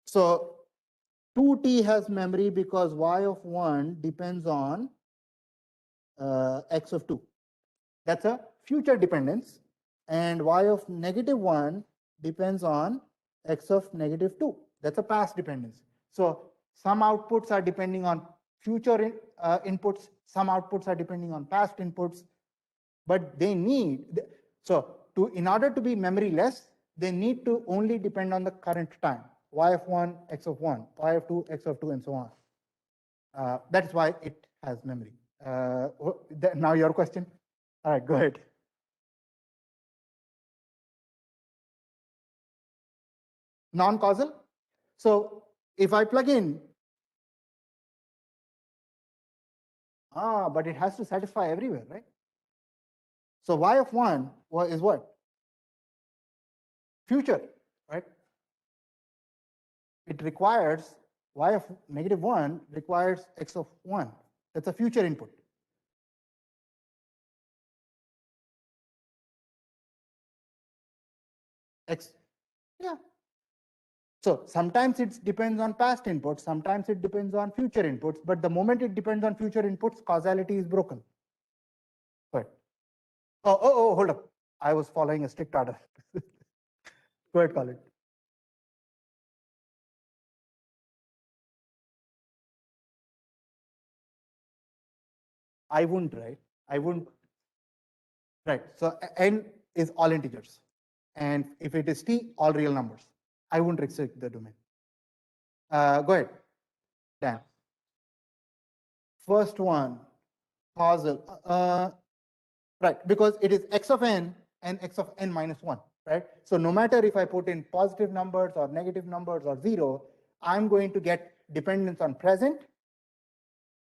So 2t has memory because y of 1 depends on x of 2. That's a future dependence. And y of -1 depends on x of -2. That's a past dependence. So some outputs are depending on future inputs, some outputs are depending on past inputs, but they need, so in order to be memory less, they need to only depend on the current time, y of 1, x of 1, y of 2, x of 2, and so on. That's why it has memory. Now your question? All right, go ahead. Non-causal. So if I plug in, but it has to satisfy everywhere, right? So y of 1 is what? Future, right? It requires, y of -1 requires x of 1. That's a future input. X, yeah. So sometimes it depends on past inputs, sometimes it depends on future inputs, but the moment it depends on future inputs, causality is broken. Right. Oh, hold up. I was following a strict order. Go ahead, call it. I wouldn't, right? I wouldn't. Right. So n is all integers. And if it is t, all real numbers. I wouldn't restrict the domain. Go ahead, Dan. First one, causal. Right, because it is x of n and x of n minus 1, right? So no matter if I put in positive numbers or negative numbers or 0, I'm going to get dependence on present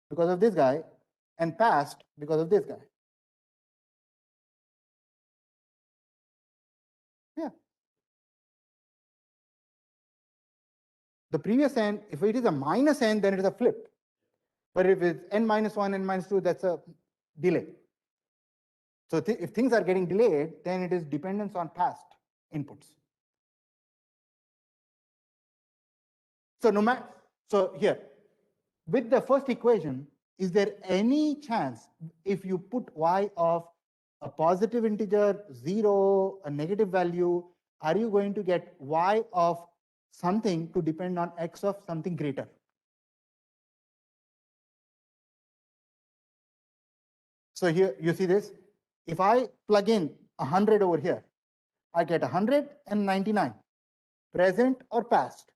because of this guy and past because of this guy. Yeah. The previous n, if it is a minus n, then it is a flip. But if it's n minus 1, n minus 2, that's a delay. So if things are getting delayed, then it is dependence on past inputs. So no matter, so here, with the first equation, is there any chance if you put y of a positive integer, 0, a negative value, are you going to get y of something to depend on x of something greater. So here you see this. If I plug in 100 over here, I get 100 and 99, present or past.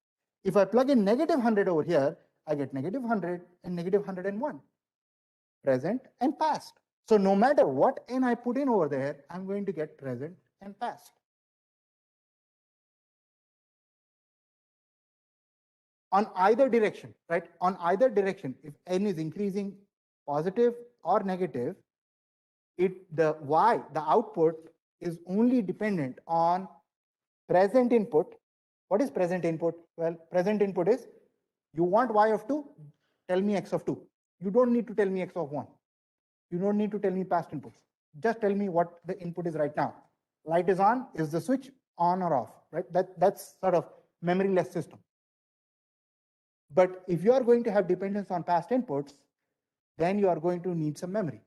If I plug in negative 100 over here, I get negative 100 and negative 101, present and past. So no matter what n I put in over there, I'm going to get present and past. On either direction, right? On either direction, if n is increasing positive or negative, the output is only dependent on present input. What is present input? Well, present input is you want y of 2, tell me x of 2. You don't need to tell me x of 1. You don't need to tell me past inputs. Just tell me what the input is right now. Light is on, is the switch on or off, right? That's sort of memoryless system. But if you are going to have dependence on past inputs, then you are going to need some memory.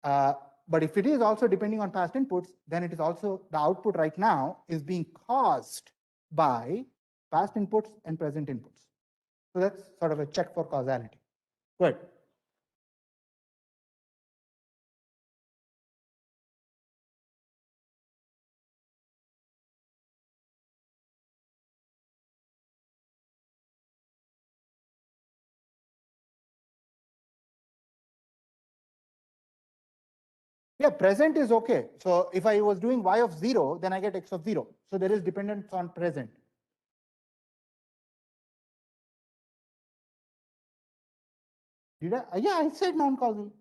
But if it is also depending on past inputs, then it is also the output right now is being caused by past inputs and present inputs. So that's sort of a check for causality. Good. Yeah, present is okay. So if I was doing y of 0, then I get x of 0. So there is dependence on present. Did I? Yeah, I said non-causal.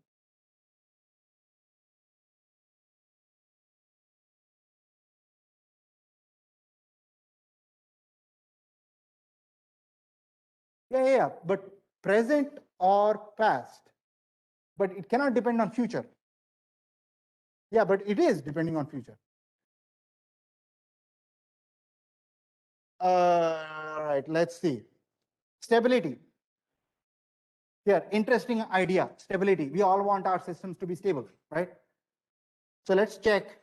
Yeah, but present or past. But it cannot depend on future. Yeah, but it is depending on future. All right, let's see. Stability. Here, interesting idea, stability. We all want our systems to be stable, right? So let's check.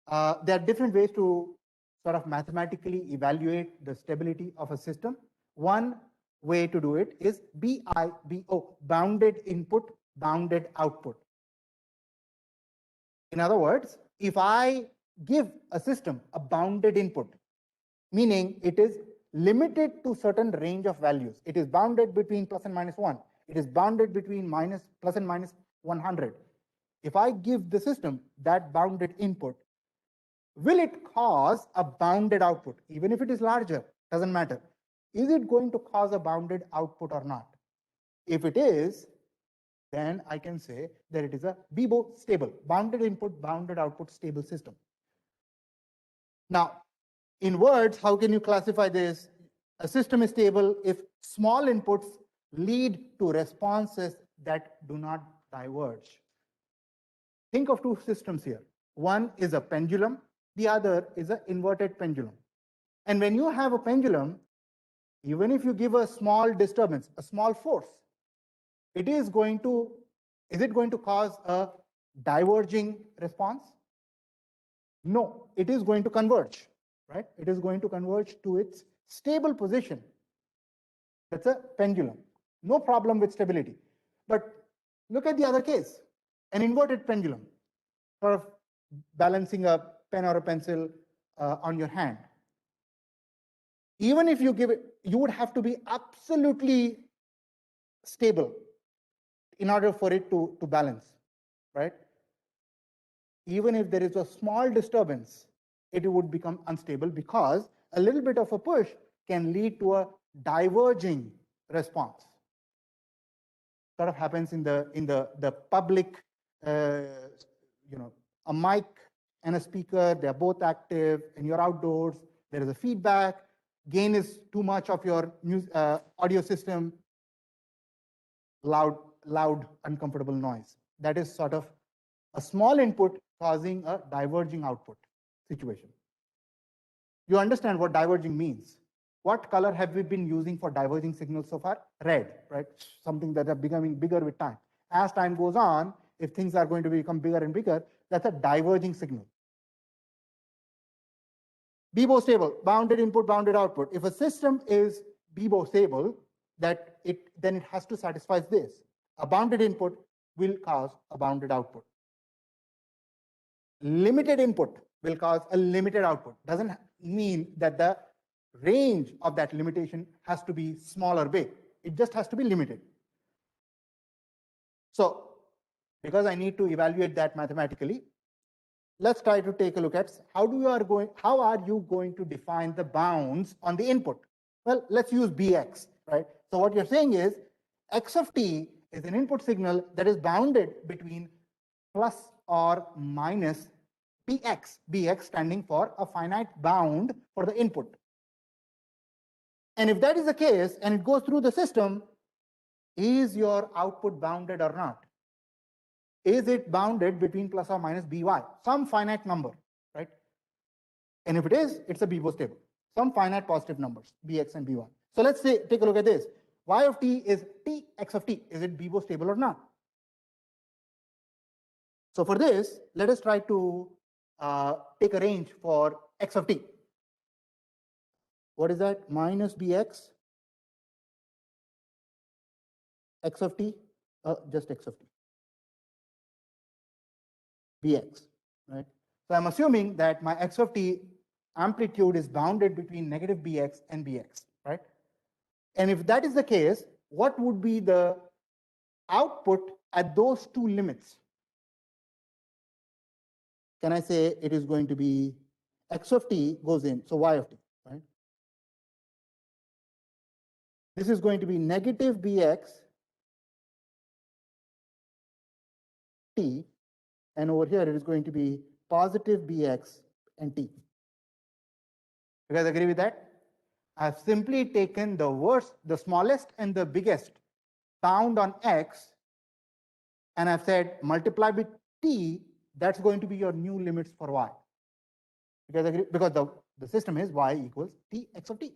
There are different ways to sort of mathematically evaluate the stability of a system. One way to do it is BIBO, bounded input, bounded output. In other words, if I give a system a bounded input, meaning it is limited to certain range of values. It is bounded between plus and minus 1. It is bounded between plus and minus 100. If I give the system that bounded input, will it cause a bounded output? Even if it is larger, doesn't matter. Is it going to cause a bounded output or not? If it is, then I can say that it is a BIBO stable, bounded input, bounded output stable system. Now, in words, how can you classify this? A system is stable if small inputs lead to responses that do not diverge. Think of two systems here. One is a pendulum, the other is an inverted pendulum. And when you have a pendulum, even if you give a small disturbance, a small force, is it going to cause a diverging response? No, it is going to converge, right? It is going to converge to its stable position. That's a pendulum. No problem with stability. But look at the other case, an inverted pendulum, sort of balancing a pen or a pencil on your hand. Even if you give it, you would have to be absolutely stable in order for it to balance, right? Even if there is a small disturbance, it would become unstable because a little bit of a push can lead to a diverging response. Sort of happens in the public, a mic and a speaker, they're both active and you're outdoors, there is a feedback, gain is too much of your audio system, loud, uncomfortable noise. That is sort of a small input causing a diverging output situation. You understand what diverging means. What color have we been using for diverging signals so far? Red, right? Something that are becoming bigger with time. As time goes on, if things are going to become bigger and bigger, that's a diverging signal. Bebo stable, bounded input, bounded output. If a system is Bebo stable, then it has to satisfy this. A bounded input will cause a bounded output. Limited input will cause a limited output. Doesn't mean that the range of that limitation has to be small or big. It just has to be limited. So because I need to evaluate that mathematically, let's try to take a look at how are you going to define the bounds on the input? Well, let's use Bx, right? So what you're saying is x of t is an input signal that is bounded between plus or minus Bx, Bx standing for a finite bound for the input. And if that is the case and it goes through the system, is your output bounded or not? Is it bounded between plus or minus by, some finite number, right? And if it is, it's a Bebo stable, some finite positive numbers, bx and by. So let's say, take a look at this. Y of t is t, x of t. Is it Bebo stable or not? So for this, let us try to take a range for x of t. What is that? Minus bx, x of t, just x of t, bx, right? So I'm assuming that my x of t amplitude is bounded between negative bx and bx, right? And if that is the case, what would be the output at those two limits? Can I say it is going to be x of t goes in, so y of t, right? This is going to be negative bx t, and over here it is going to be positive bx and t. You guys agree with that? I've simply taken the smallest and the biggest bound on x, and I've said multiply with t, that's going to be your new limits for y. You guys agree? Because the system is y equals t x of t.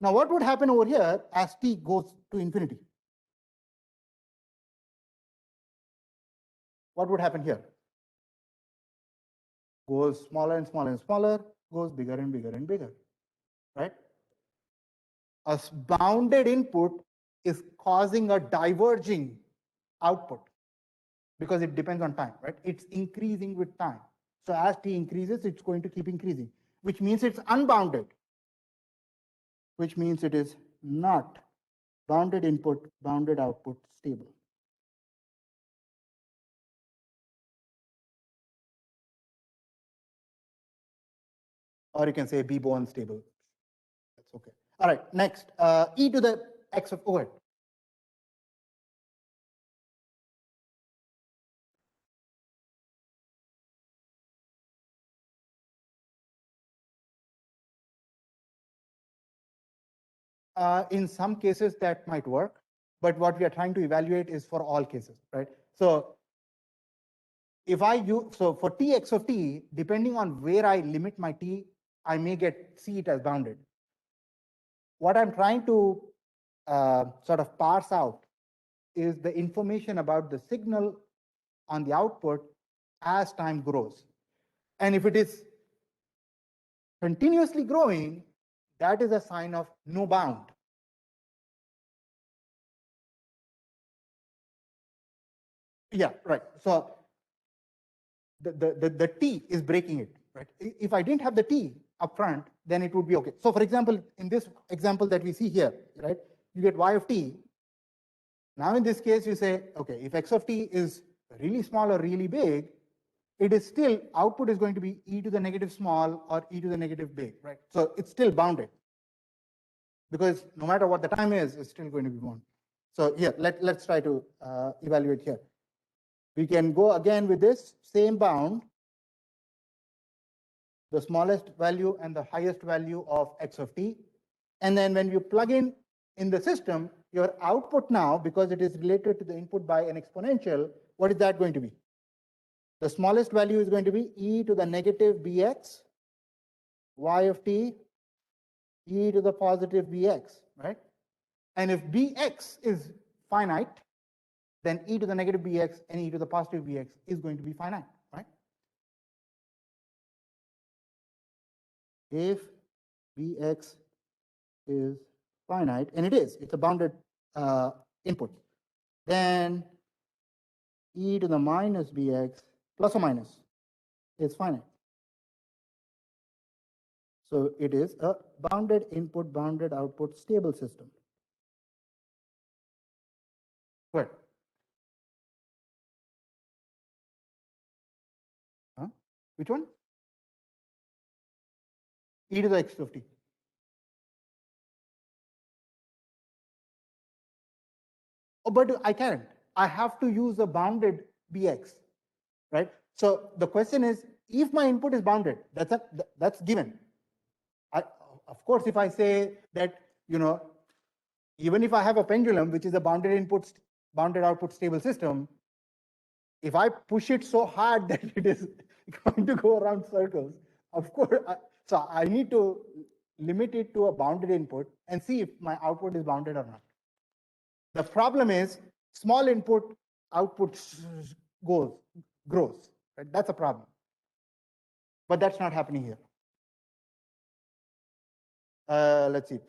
Now what would happen over here as t goes to infinity? What would happen here? Goes smaller and smaller and smaller, goes bigger and bigger and bigger, right? A bounded input is causing a diverging output because it depends on time, right? It's increasing with time. So as t increases, it's going to keep increasing, which means it's unbounded, which means it is not bounded input, bounded output stable. Or you can say Bebo unstable. That's okay. All right, next, e to the x of O. In some cases that might work, but what we are trying to evaluate is for all cases, right? So if I use, so for t x of t, depending on where I limit my t, I may see it as bounded. What I'm trying to sort of parse out is the information about the signal on the output as time grows. And if it is continuously growing, that is a sign of no bound. Yeah, right. So the t is breaking it, right? If I didn't have the t up front, then it would be okay. So for example, in this example that we see here, right, you get y of t. Now in this case, you say, okay, if x of t is really small or really big, it is still, output is going to be e to the negative small or e to the negative big, right? So it's still bounded because no matter what the time is, it's still going to be bounded. So here, let's try to evaluate here. We can go again with this same bound, the smallest value and the highest value of x of t. And then when you plug in the system, your output now, because it is related to the input by an exponential, what is that going to be? The smallest value is going to be e to the negative bx, y of t, e to the positive bx, right? And if bx is finite, then e to the negative bx and e to the positive bx is going to be finite, right? if Vx is finite, and it is, it's a bounded input, then e to the minus Bx plus or minus is finite. So it is a bounded input, bounded output stable system. Good. Huh? Which one? E to the x of t. Oh, but I can't. I have to use a bounded Bx, right? So the question is, if my input is bounded, that's given. Of course, if I say that, even if I have a pendulum, which is a bounded input, bounded output stable system, if I push it so hard that it is going to go around circles, of course, so I need to limit it to a bounded input and see if my output is bounded or not. The problem is small input output grows. Right? That's a problem. But that's not happening here. Let's see.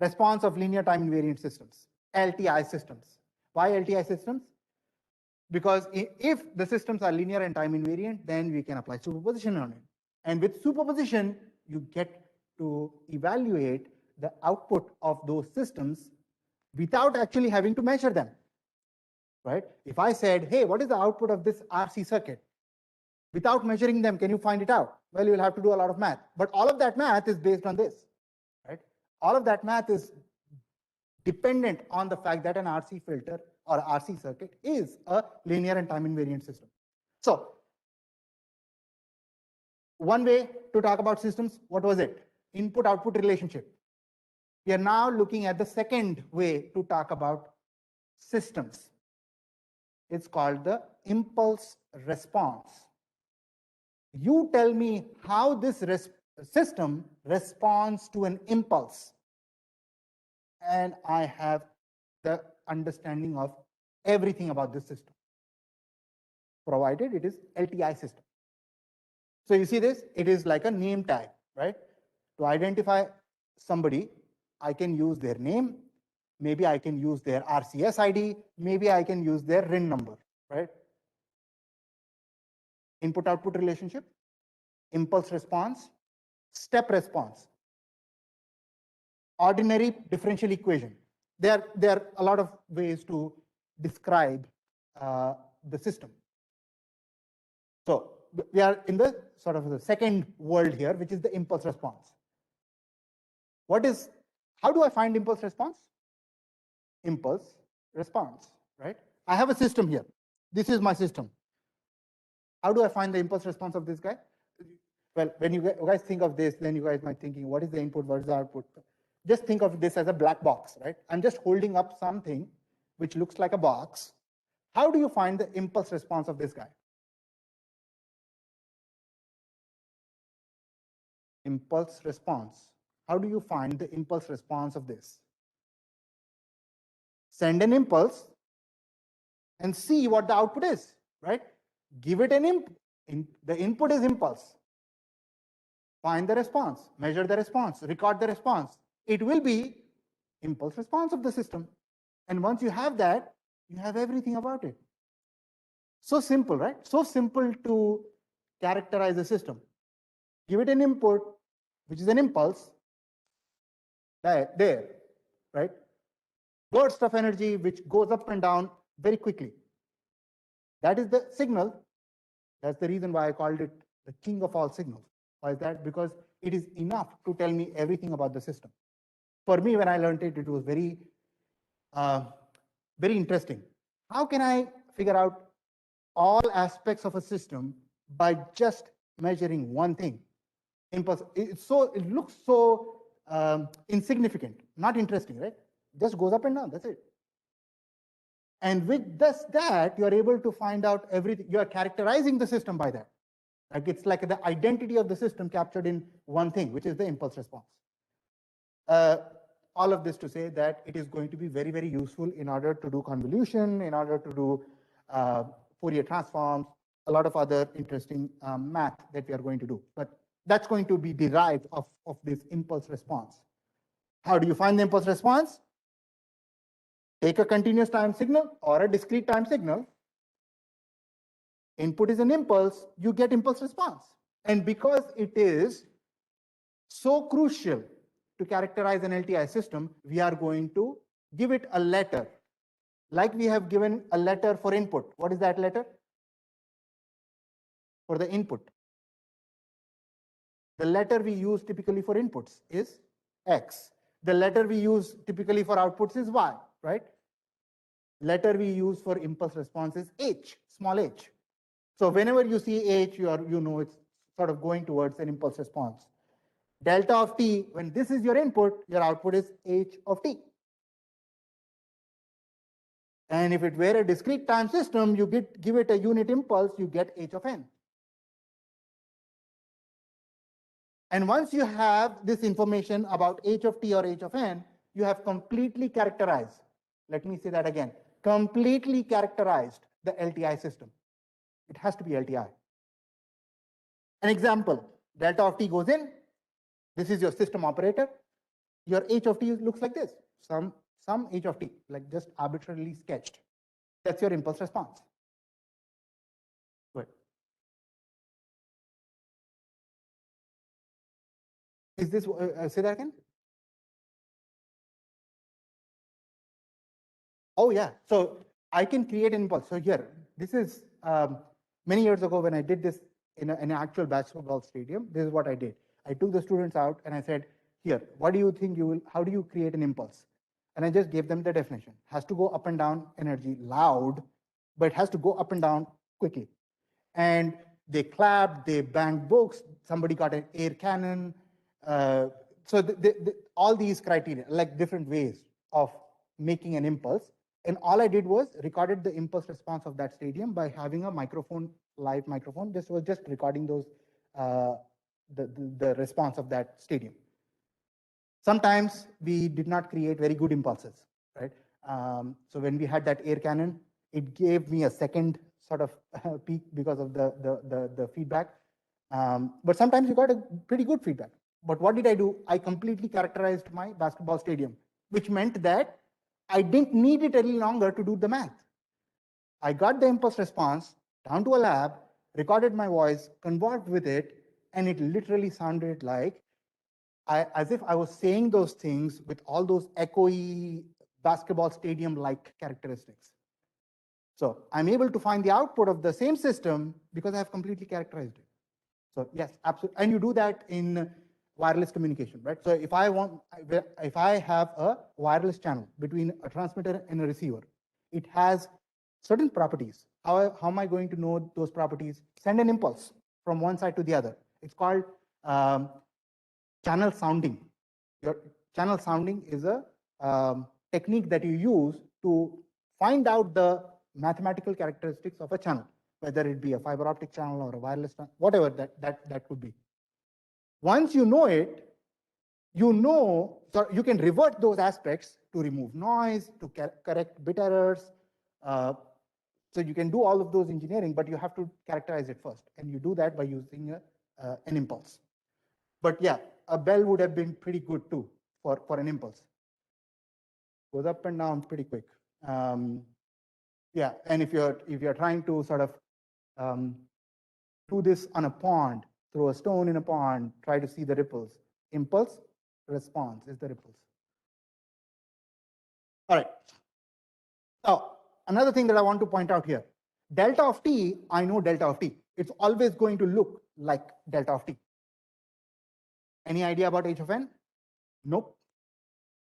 Response of linear time invariant systems, LTI systems. Why LTI systems? Because if the systems are linear and time invariant, then we can apply superposition on it. And with superposition, you get to evaluate the output of those systems without actually having to measure them, right? If I said, hey, what is the output of this RC circuit? Without measuring them, can you find it out? Well, you'll have to do a lot of math. But all of that math is based on this, right? All of that math is dependent on the fact that an RC filter or RC circuit is a linear and time invariant system. So one way to talk about systems, what was it? Input-output relationship. We are now looking at the second way to talk about systems. It's called the impulse response. You tell me how this system responds to an impulse, and I have the understanding of everything about this system, provided it is LTI system. So you see this, it is like a name tag, right? To identify somebody, I can use their name, maybe I can use their RCS ID, maybe I can use their RIN number, right? Input-output relationship, impulse response, step response, ordinary differential equation. There are a lot of ways to describe the system. So we are in the sort of the second world here, which is the impulse response. How do I find impulse response? Impulse response, right? I have a system here. This is my system. How do I find the impulse response of this guy? Well, when you guys think of this, then you guys might be thinking, what is the input, what is the output? Just think of this as a black box, right? I'm just holding up something which looks like a box. How do you find the impulse response of this guy? Impulse response. How do you find the impulse response of this? Send an impulse and see what the output is, right? Give it an input. The input is impulse. Find the response, measure the response, record the response. It will be impulse response of the system. And once you have that, you have everything about it. So simple, right? So simple to characterize a system. Give it an input, which is an impulse, there, right? Burst of energy, which goes up and down very quickly. That is the signal. That's the reason why I called it the king of all signals. Why is that? Because it is enough to tell me everything about the system. For me, when I learned it, it was very, very interesting. How can I figure out all aspects of a system by just measuring one thing? Impulse. It looks so insignificant, not interesting, right? Just goes up and down. That's it. And with that, you are able to find out everything. You are characterizing the system by that. Like it's like the identity of the system captured in one thing, which is the impulse response. All of this to say that it is going to be very, very useful in order to do convolution, in order to do Fourier transforms, a lot of other interesting math that we are going to do. But That's going to be derived of this impulse response. How do you find the impulse response? Take a continuous time signal or a discrete time signal. Input is an impulse, you get impulse response. And because it is so crucial to characterize an LTI system, we are going to give it a letter. Like we have given a letter for input. What is that letter? For the input. The letter we use typically for inputs is X. The letter we use typically for outputs is Y, right? Letter we use for impulse response is H, small h. So whenever you see H, you know it's sort of going towards an impulse response. Delta of t, when this is your input, your output is H of t. And if it were a discrete time system, you give it a unit impulse, you get H of n. And once you have this information about H of t or H of n, you have completely characterized, let me say that again, completely characterized the LTI system. It has to be LTI. An example, delta of t goes in, this is your system operator, your H of t looks like this, some H of t, like just arbitrarily sketched. That's your impulse response. Good. Is this, say that again? Oh yeah, so I can create an impulse. So here, this is many years ago when I did this in an actual basketball stadium, this is what I did. I took the students out and I said, here, what do you think you will, how do you create an impulse? And I just gave them the definition. Has to go up and down energy loud, but it has to go up and down quickly. And they clapped, they banged books, somebody got an air cannon. So all these criteria, like different ways of making an impulse. And all I did was recorded the impulse response of that stadium by having a microphone, live microphone. This was just recording those, the response of that stadium. Sometimes we did not create very good impulses, right? So when we had that air cannon, it gave me a second sort of peak because of the feedback. But sometimes you got a pretty good feedback. But what did I do? I completely characterized my basketball stadium, which meant that I didn't need it any longer to do the math. I got the impulse response down to a lab, recorded my voice, converged with it, and it literally sounded like as if I was saying those things with all those echoey basketball stadium-like characteristics. So I'm able to find the output of the same system because I have completely characterized it. So yes, absolutely. And you do that in wireless communication, right? So if I have a wireless channel between a transmitter and a receiver, it has certain properties. How am I going to know those properties? Send an impulse from one side to the other. It's called channel sounding. Your channel sounding is a technique that you use to find out the mathematical characteristics of a channel, whether it be a fiber optic channel or a wireless channel, whatever that could be. Once you know it, so you can revert those aspects to remove noise, to correct bit errors. So you can do all of those engineering, but you have to characterize it first. And you do that by using an impulse. But yeah, a bell would have been pretty good too for an impulse. Goes up and down pretty quick. Yeah, and if you're trying to sort of do this on a pond, throw a stone in a pond, try to see the ripples. Impulse, response is the ripples. All right. Now, another thing that I want to point out here, delta of t, I know delta of t. It's always going to look like delta of t. Any idea about h of n? Nope.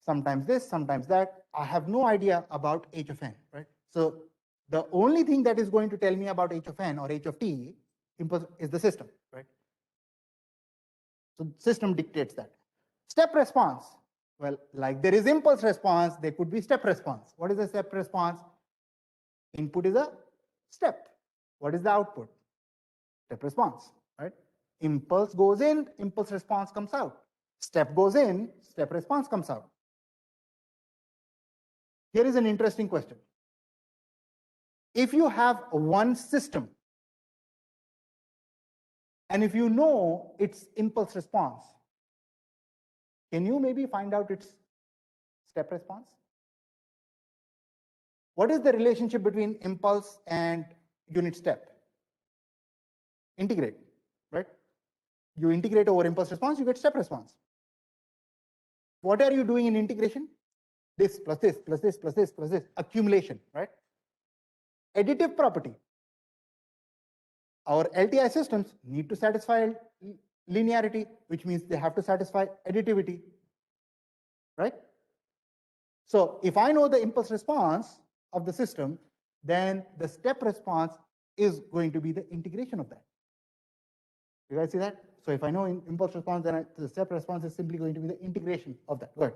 Sometimes this, sometimes that. I have no idea about h of n, right? So the only thing that is going to tell me about h of n or h of t is the system, right? So system dictates that. Step response. Well, like there is impulse response, there could be step response. What is a step response? Input is a step. What is the output? Step response, right? Impulse goes in, impulse response comes out. Step goes in, step response comes out. Here is an interesting question. If you have one system And if you know its impulse response, can you maybe find out its step response? What is the relationship between impulse and unit step? Integrate, right? You integrate over impulse response, you get step response. What are you doing in integration? This plus this plus this plus this plus this, accumulation, right? Additive property. Our LTI systems need to satisfy linearity, which means they have to satisfy additivity, right? So if I know the impulse response of the system, then the step response is going to be the integration of that. You guys see that? So if I know impulse response, then the step response is simply going to be the integration of that. Good.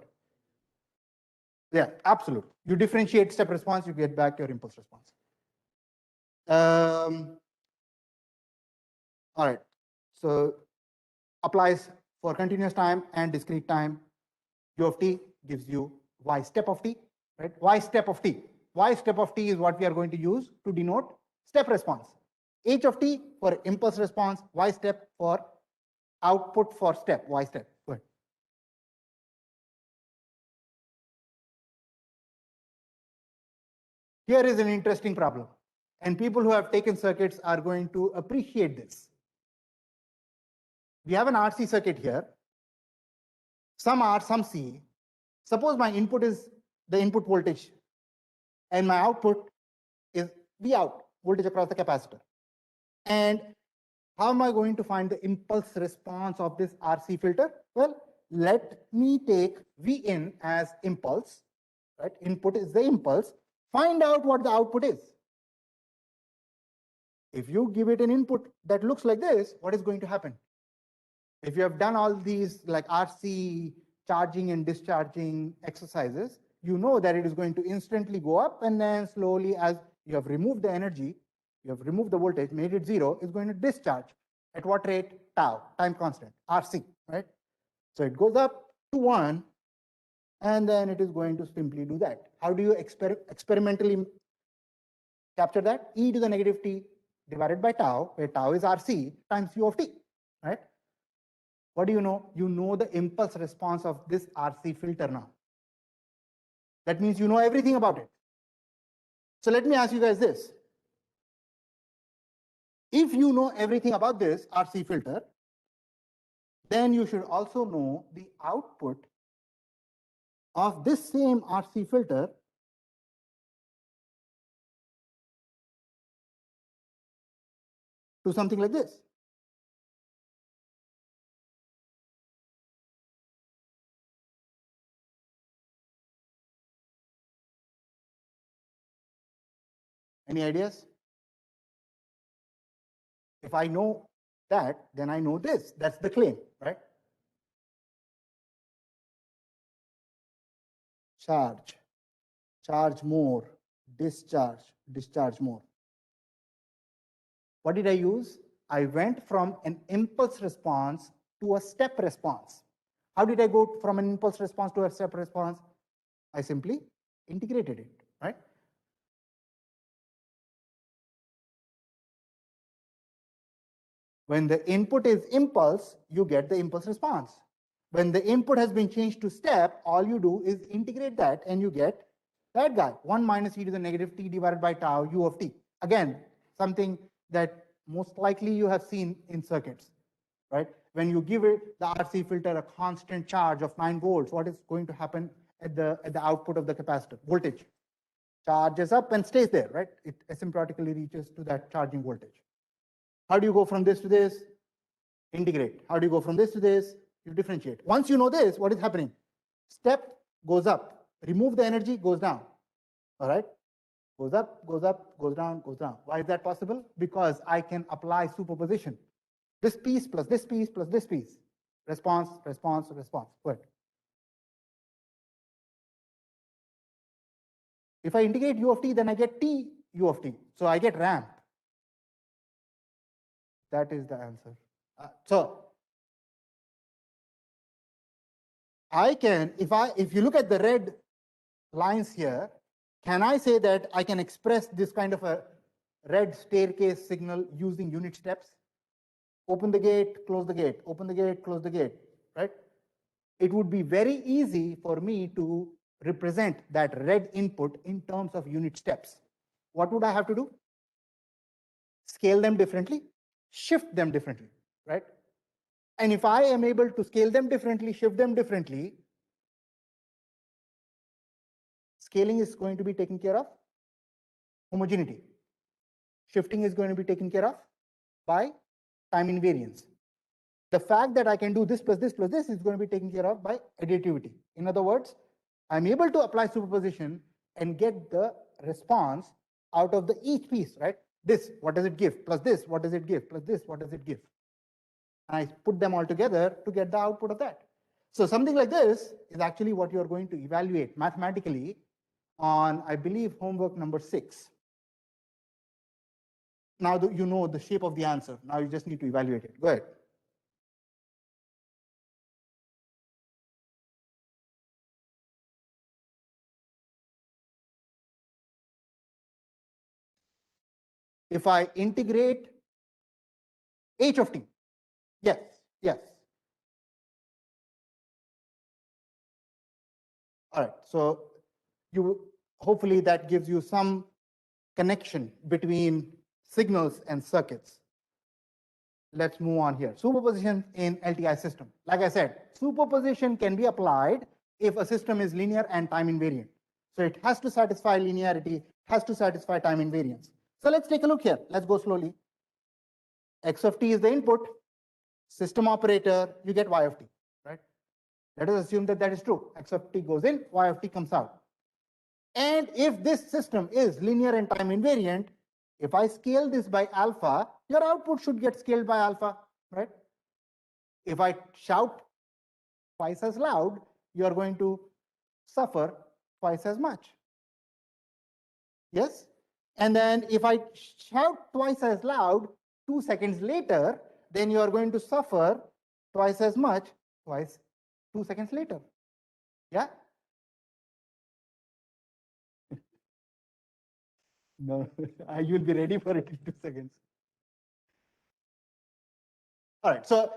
Yeah, absolute. You differentiate step response, you get back your impulse response. All right. So applies for continuous time and discrete time. U of t gives you y step of t, right? Y step of t. Y step of t is what we are going to use to denote step response. H of t for impulse response, y step for output for step, y step. Good. Here is an interesting problem, and people who have taken circuits are going to appreciate this. We have an RC circuit here, some R, some C. Suppose my input is the input voltage, and my output is V out, voltage across the capacitor. And how am I going to find the impulse response of this RC filter? Well, let me take V in as impulse, right? Input is the impulse. Find out what the output is. If you give it an input that looks like this, what is going to happen? If you have done all these like RC charging and discharging exercises, you know that it is going to instantly go up, and then slowly, as you have removed the energy, you have removed the voltage, made it zero, it's going to discharge. At what rate? Tau, time constant, RC, right? So it goes up to 1, and then it is going to simply do that. How do you experimentally capture that? E to the negative t divided by tau, where tau is RC, times U of t, right? What do you know? You know the impulse response of this RC filter now. That means you know everything about it. So let me ask you guys this. If you know everything about this RC filter, then you should also know the output of this same RC filter to something like this. Any ideas? If I know that, then I know this. That's the claim, right? Charge, charge more, discharge, discharge more. What did I use? I went from an impulse response to a step response. How did I go from an impulse response to a step response? I simply integrated it, right? When the input is impulse, you get the impulse response. When the input has been changed to step, all you do is integrate that and you get that guy, 1 minus e to the negative t divided by tau u of t. Again, something that most likely you have seen in circuits, right? When you give it the RC filter a constant charge of 9 volts, what is going to happen at the output of the capacitor? Voltage charges up and stays there, right? It asymptotically reaches to that charging voltage. How do you go from this to this? Integrate. How do you go from this to this? You differentiate. Once you know this, what is happening? Step goes up. Remove the energy, goes down. All right? Goes up, goes up, goes down, goes down. Why is that possible? Because I can apply superposition. This piece plus this piece plus this piece. Response, response, response. Good. If I integrate u of t, then I get t u of t. So I get ramp. That is the answer. So I can, if you look at the red lines here, can I say that I can express this kind of a red staircase signal using unit steps? open the gate, close the gate, open the gate, close the gate, right? It would be very easy for me to represent that red input in terms of unit steps. What would I have to do? Scale them differently, shift them differently, right? And if I am able to scale them differently, shift them differently, scaling is going to be taken care of. Homogeneity. Shifting is going to be taken care of by time invariance. The fact that I can do this plus this plus this is going to be taken care of by additivity. In other words, I'm able to apply superposition and get the response out of the each piece, right? This, what does it give? Plus this, what does it give? Plus this, what does it give? And I put them all together to get the output of that. So something like this is actually what you're going to evaluate mathematically on, I believe, homework number 6. Now you know the shape of the answer. Now you just need to evaluate it. Go ahead. If I integrate h of t, yes, yes. All right, so you hopefully that gives you some connection between signals and circuits. Let's move on here. Superposition in LTI system. Like I said, superposition can be applied if a system is linear and time invariant. So it has to satisfy linearity, has to satisfy time invariance. So let's take a look here. Let's go slowly. X of t is the input, system operator, you get y of t, right? Let us assume that that is true. X of t goes in, y of t comes out. And if this system is linear and time invariant, if I scale this by alpha, your output should get scaled by alpha, right? If I shout twice as loud, you are going to suffer twice as much. Yes? And then if I shout twice as loud 2 seconds later, then you are going to suffer twice as much 2 seconds later. Yeah? No, you'll be ready for it in 2 seconds. All right, so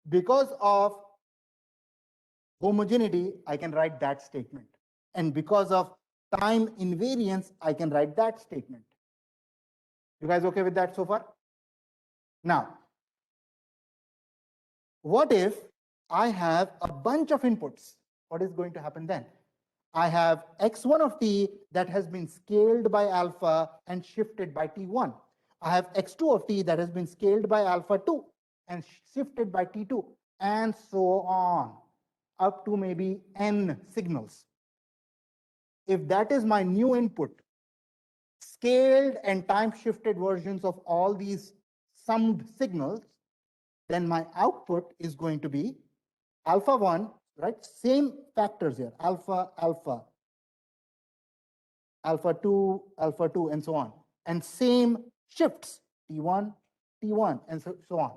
because of homogeneity, I can write that statement. And because of time invariance, I can write that statement. You guys okay with that so far? Now, what if I have a bunch of inputs? What is going to happen then? I have x1 of t that has been scaled by alpha and shifted by t1. I have x2 of t that has been scaled by alpha 2 and shifted by t2, and so on, up to maybe n signals. If that is my new input, scaled and time shifted versions of all these summed signals, then my output is going to be alpha 1, right? Same factors here, alpha, alpha, alpha 2, and so on. And same shifts, T1, T1, and so on.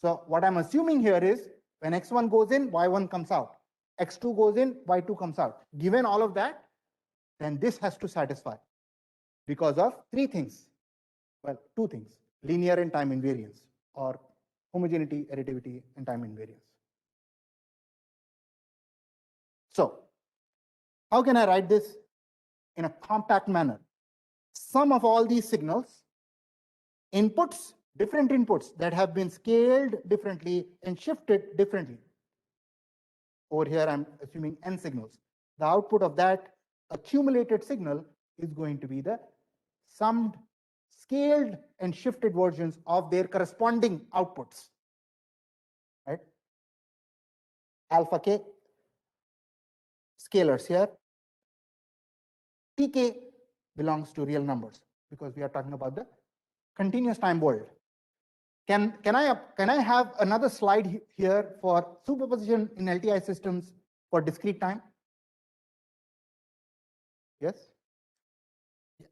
So what I'm assuming here is when X1 goes in, Y1 comes out. X2 goes in, Y2 comes out. Given all of that, then this has to satisfy because of 3 things. Well, 2 things, linear and time invariance, or homogeneity, additivity, and time invariance. So how can I write this in a compact manner? Sum of all these signals, inputs, different inputs that have been scaled differently and shifted differently. Over here, I'm assuming n signals. The output of that accumulated signal is going to be the summed, scaled, and shifted versions of their corresponding outputs. Right? Alpha k, scalars here. Tk belongs to real numbers because we are talking about the continuous time world. Can I have another slide here for superposition in LTI systems for discrete time? Yes.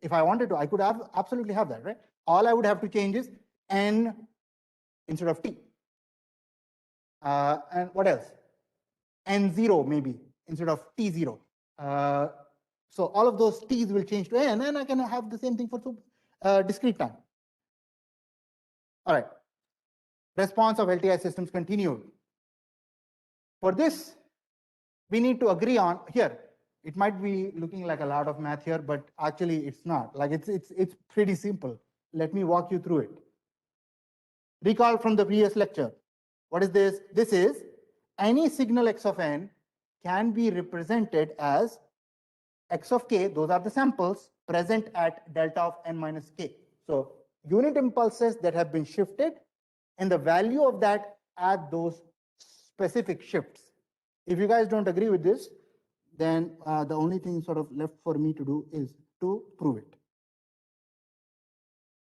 If I wanted to, I could have absolutely have that, right? All I would have to change is n instead of t. And what else? N0 maybe instead of T0. So all of those t's will change to n, and I can have the same thing for discrete time. All right. response of LTI systems continued. For this, we need to agree on here. It might be looking like a lot of math here, but actually it's not. Like it's pretty simple. Let me walk you through it. Recall from the previous lecture. What is this? This is any signal x of n can be represented as x of k, those are the samples present at delta of n minus k. So unit impulses that have been shifted and the value of that at those specific shifts. If you guys don't agree with this, then the only thing sort of left for me to do is to prove it.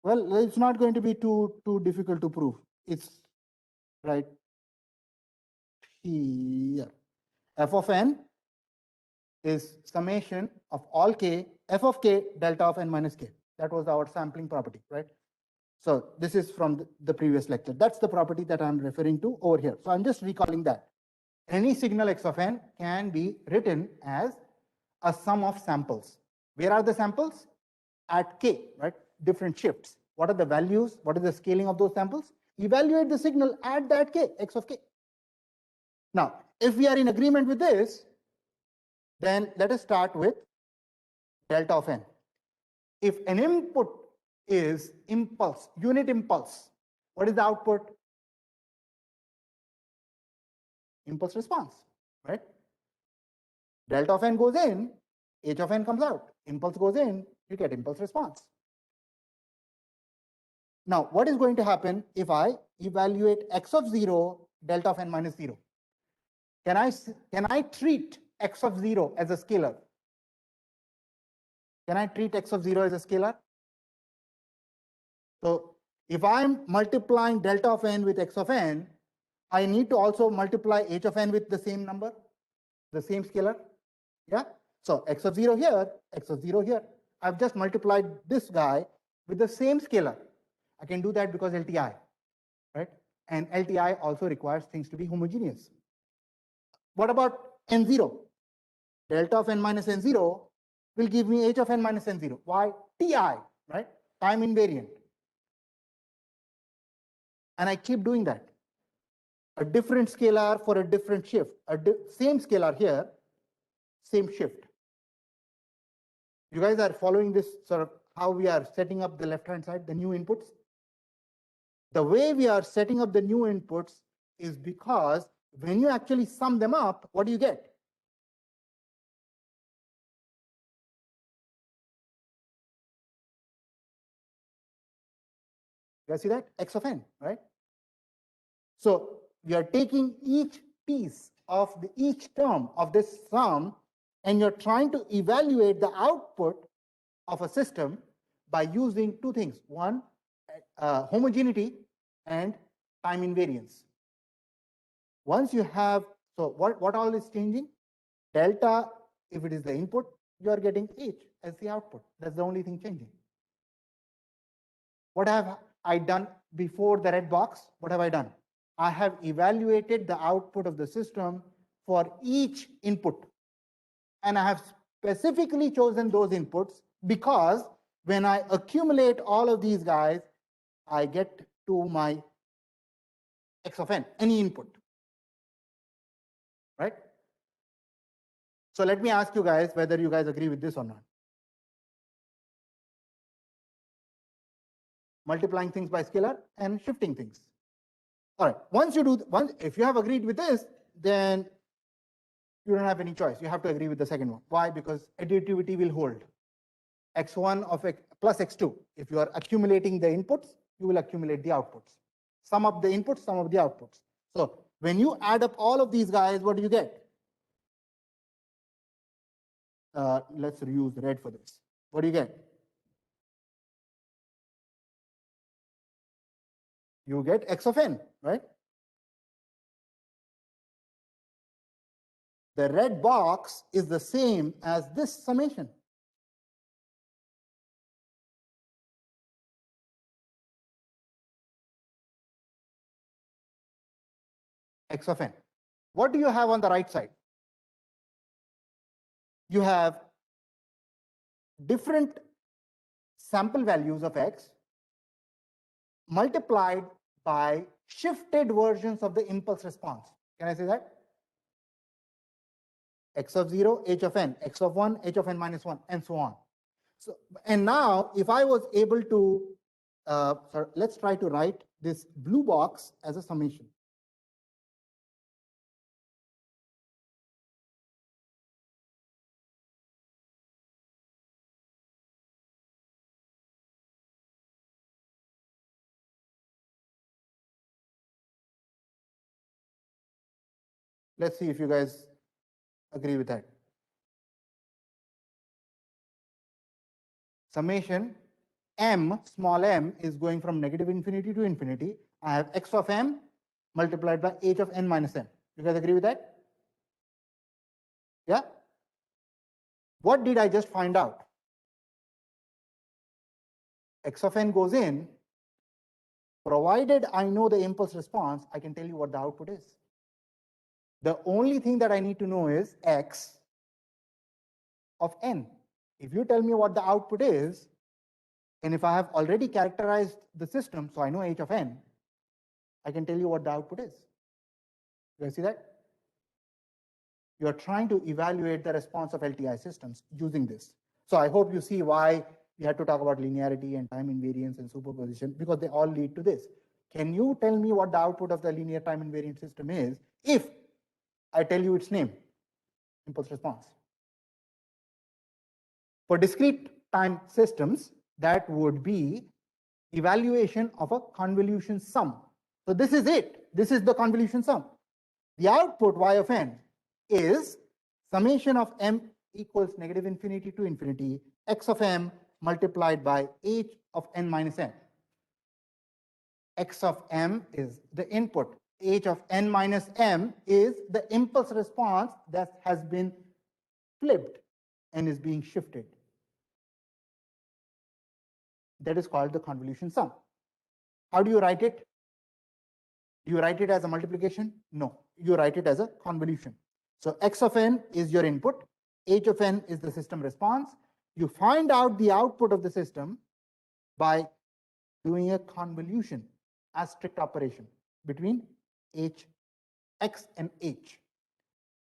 Well, it's not going to be too difficult to prove. It's right here. F of n is summation of all k, f of k delta of n minus k. That was our sampling property, right? So this is from the previous lecture. That's the property that I'm referring to over here. So I'm just recalling that. Any signal x of n can be written as a sum of samples. Where are the samples? At k, right? Different shifts. What are the values? What is the scaling of those samples? Evaluate the signal at that k, x of k. Now, if we are in agreement with this, then let us start with delta of n. If an input is impulse, unit impulse, what is the output? Impulse response, right? Delta of n goes in, h of n comes out. Impulse goes in, you get impulse response. Now, what is going to happen if I evaluate x of 0, delta of n minus 0? Can I treat x of 0 as a scalar? Can I treat x of 0 as a scalar? So if I'm multiplying delta of n with x of n, I need to also multiply h of n with the same number, the same scalar. Yeah. So x of 0 here, x of 0 here. I've just multiplied this guy with the same scalar. I can do that because LTI, right? And LTI also requires things to be homogeneous. What about n0? Delta of n minus n0 will give me h of n minus n0. Why? Ti, right? Time invariant. And I keep doing that. A different scalar for a different shift. Same scalar here, same shift. You guys are following this sort of how we are setting up the left-hand side, the new inputs? The way we are setting up the new inputs is because when you actually sum them up, what do you get? You guys see that? X of n, right? So we are taking each piece of each term of this sum, and you're trying to evaluate the output of a system by using two things. One, homogeneity and time invariance. Once you have, so what all is changing? Delta, if it is the input, you are getting h as the output. That's the only thing changing. What have I done before the red box? What have I done? I have evaluated the output of the system for each input. And I have specifically chosen those inputs because when I accumulate all of these guys, I get to my x of n, any input, right? So let me ask you guys whether you guys agree with this or not. Multiplying things by scalar and shifting things. All right, once you do, if you have agreed with this, then you don't have any choice. You have to agree with the second one. Why? Because additivity will hold. x1 of x plus x2. If you are accumulating the inputs, you will accumulate the outputs. Sum up the inputs, sum up the outputs. So when you add up all of these guys, what do you get? Let's use red for this. What do you get? You get x of n, right? The red box is the same as this summation. X of n. What do you have on the right side? You have different sample values of x multiplied by shifted versions of the impulse response. Can I say that? X of 0, h of n, x of 1, h of n minus 1, and so on. So, and now if I was able to, let's try to write this blue box as a summation. Let's see if you guys agree with that. Summation m, small m, is going from negative infinity to infinity. I have x of m multiplied by h of n minus m. You guys agree with that? Yeah? What did I just find out? X of n goes in. Provided I know the impulse response, I can tell you what the output is. The only thing that I need to know is x of n. If you tell me what the output is, and if I have already characterized the system, so I know h of n, I can tell you what the output is. You guys see that? You're trying to evaluate the response of LTI systems using this. So I hope you see why we had to talk about linearity and time invariance and superposition, because they all lead to this. Can you tell me what the output of the linear time invariant system is if I tell you its name? Impulse response. For discrete time systems, that would be evaluation of a convolution sum. So this is it. This is the convolution sum. The output y of n is summation of m equals negative infinity to infinity x of m multiplied by h of n minus n. X of m is the input. H of n minus m is the impulse response that has been flipped and is being shifted. That is called the convolution sum. How do you write it? Do you write it as a multiplication? No, you write it as a convolution. So x of n is your input, h of n is the system response. You find out the output of the system by doing a convolution, asterisk operation between h, x and h.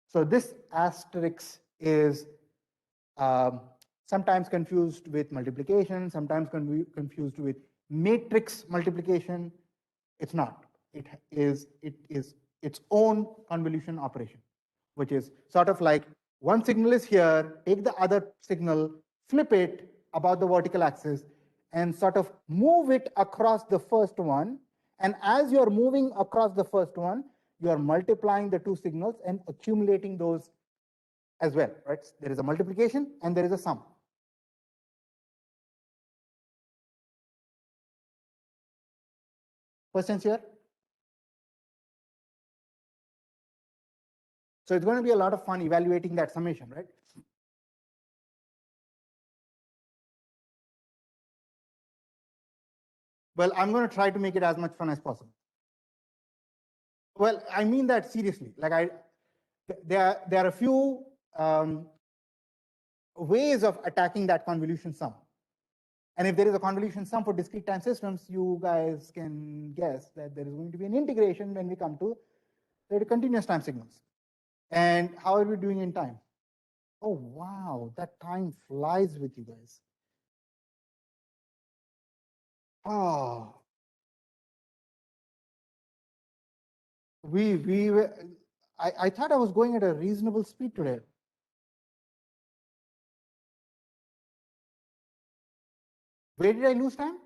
So this asterisk is sometimes confused with multiplication, sometimes confused with matrix multiplication. It's not. It is its own convolution operation, which is sort of like one signal is here, take the other signal, flip it about the vertical axis, and sort of move it across the first one. And as you're moving across the first one, you are multiplying the two signals and accumulating those as well, right? There is a multiplication and there is a sum. Questions here? So it's going to be a lot of fun evaluating that summation, right? Well, I'm going to try to make it as much fun as possible. Well, I mean that seriously. Like there are a few ways of attacking that convolution sum. And if there is a convolution sum for discrete time systems, you guys can guess that there is going to be an integration when we come to the continuous time signals. And how are we doing in time? Oh, wow, that time flies with you guys. Oh, I thought I was going at a reasonable speed today. Where did I lose time?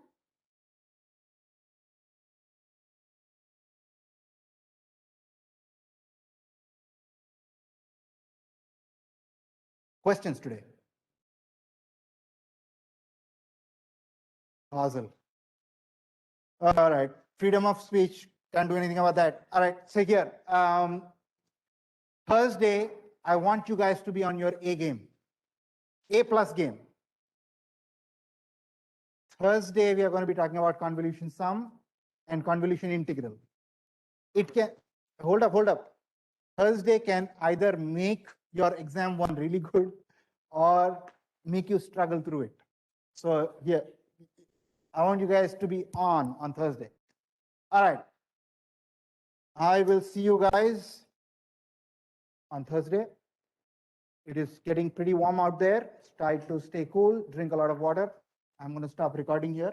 Questions today? Hazel. All right, freedom of speech, can't do anything about that. All right, so here, Thursday, I want you guys to be on your A game, A plus game. Thursday, we are going to be talking about convolution sum and convolution integral. It can, hold up. Thursday can either make your exam one really good or make you struggle through it. So here, I want you guys to be on Thursday. All right. I will see you guys on Thursday. It is getting pretty warm out there. Try to stay cool, drink a lot of water. I'm going to stop recording here.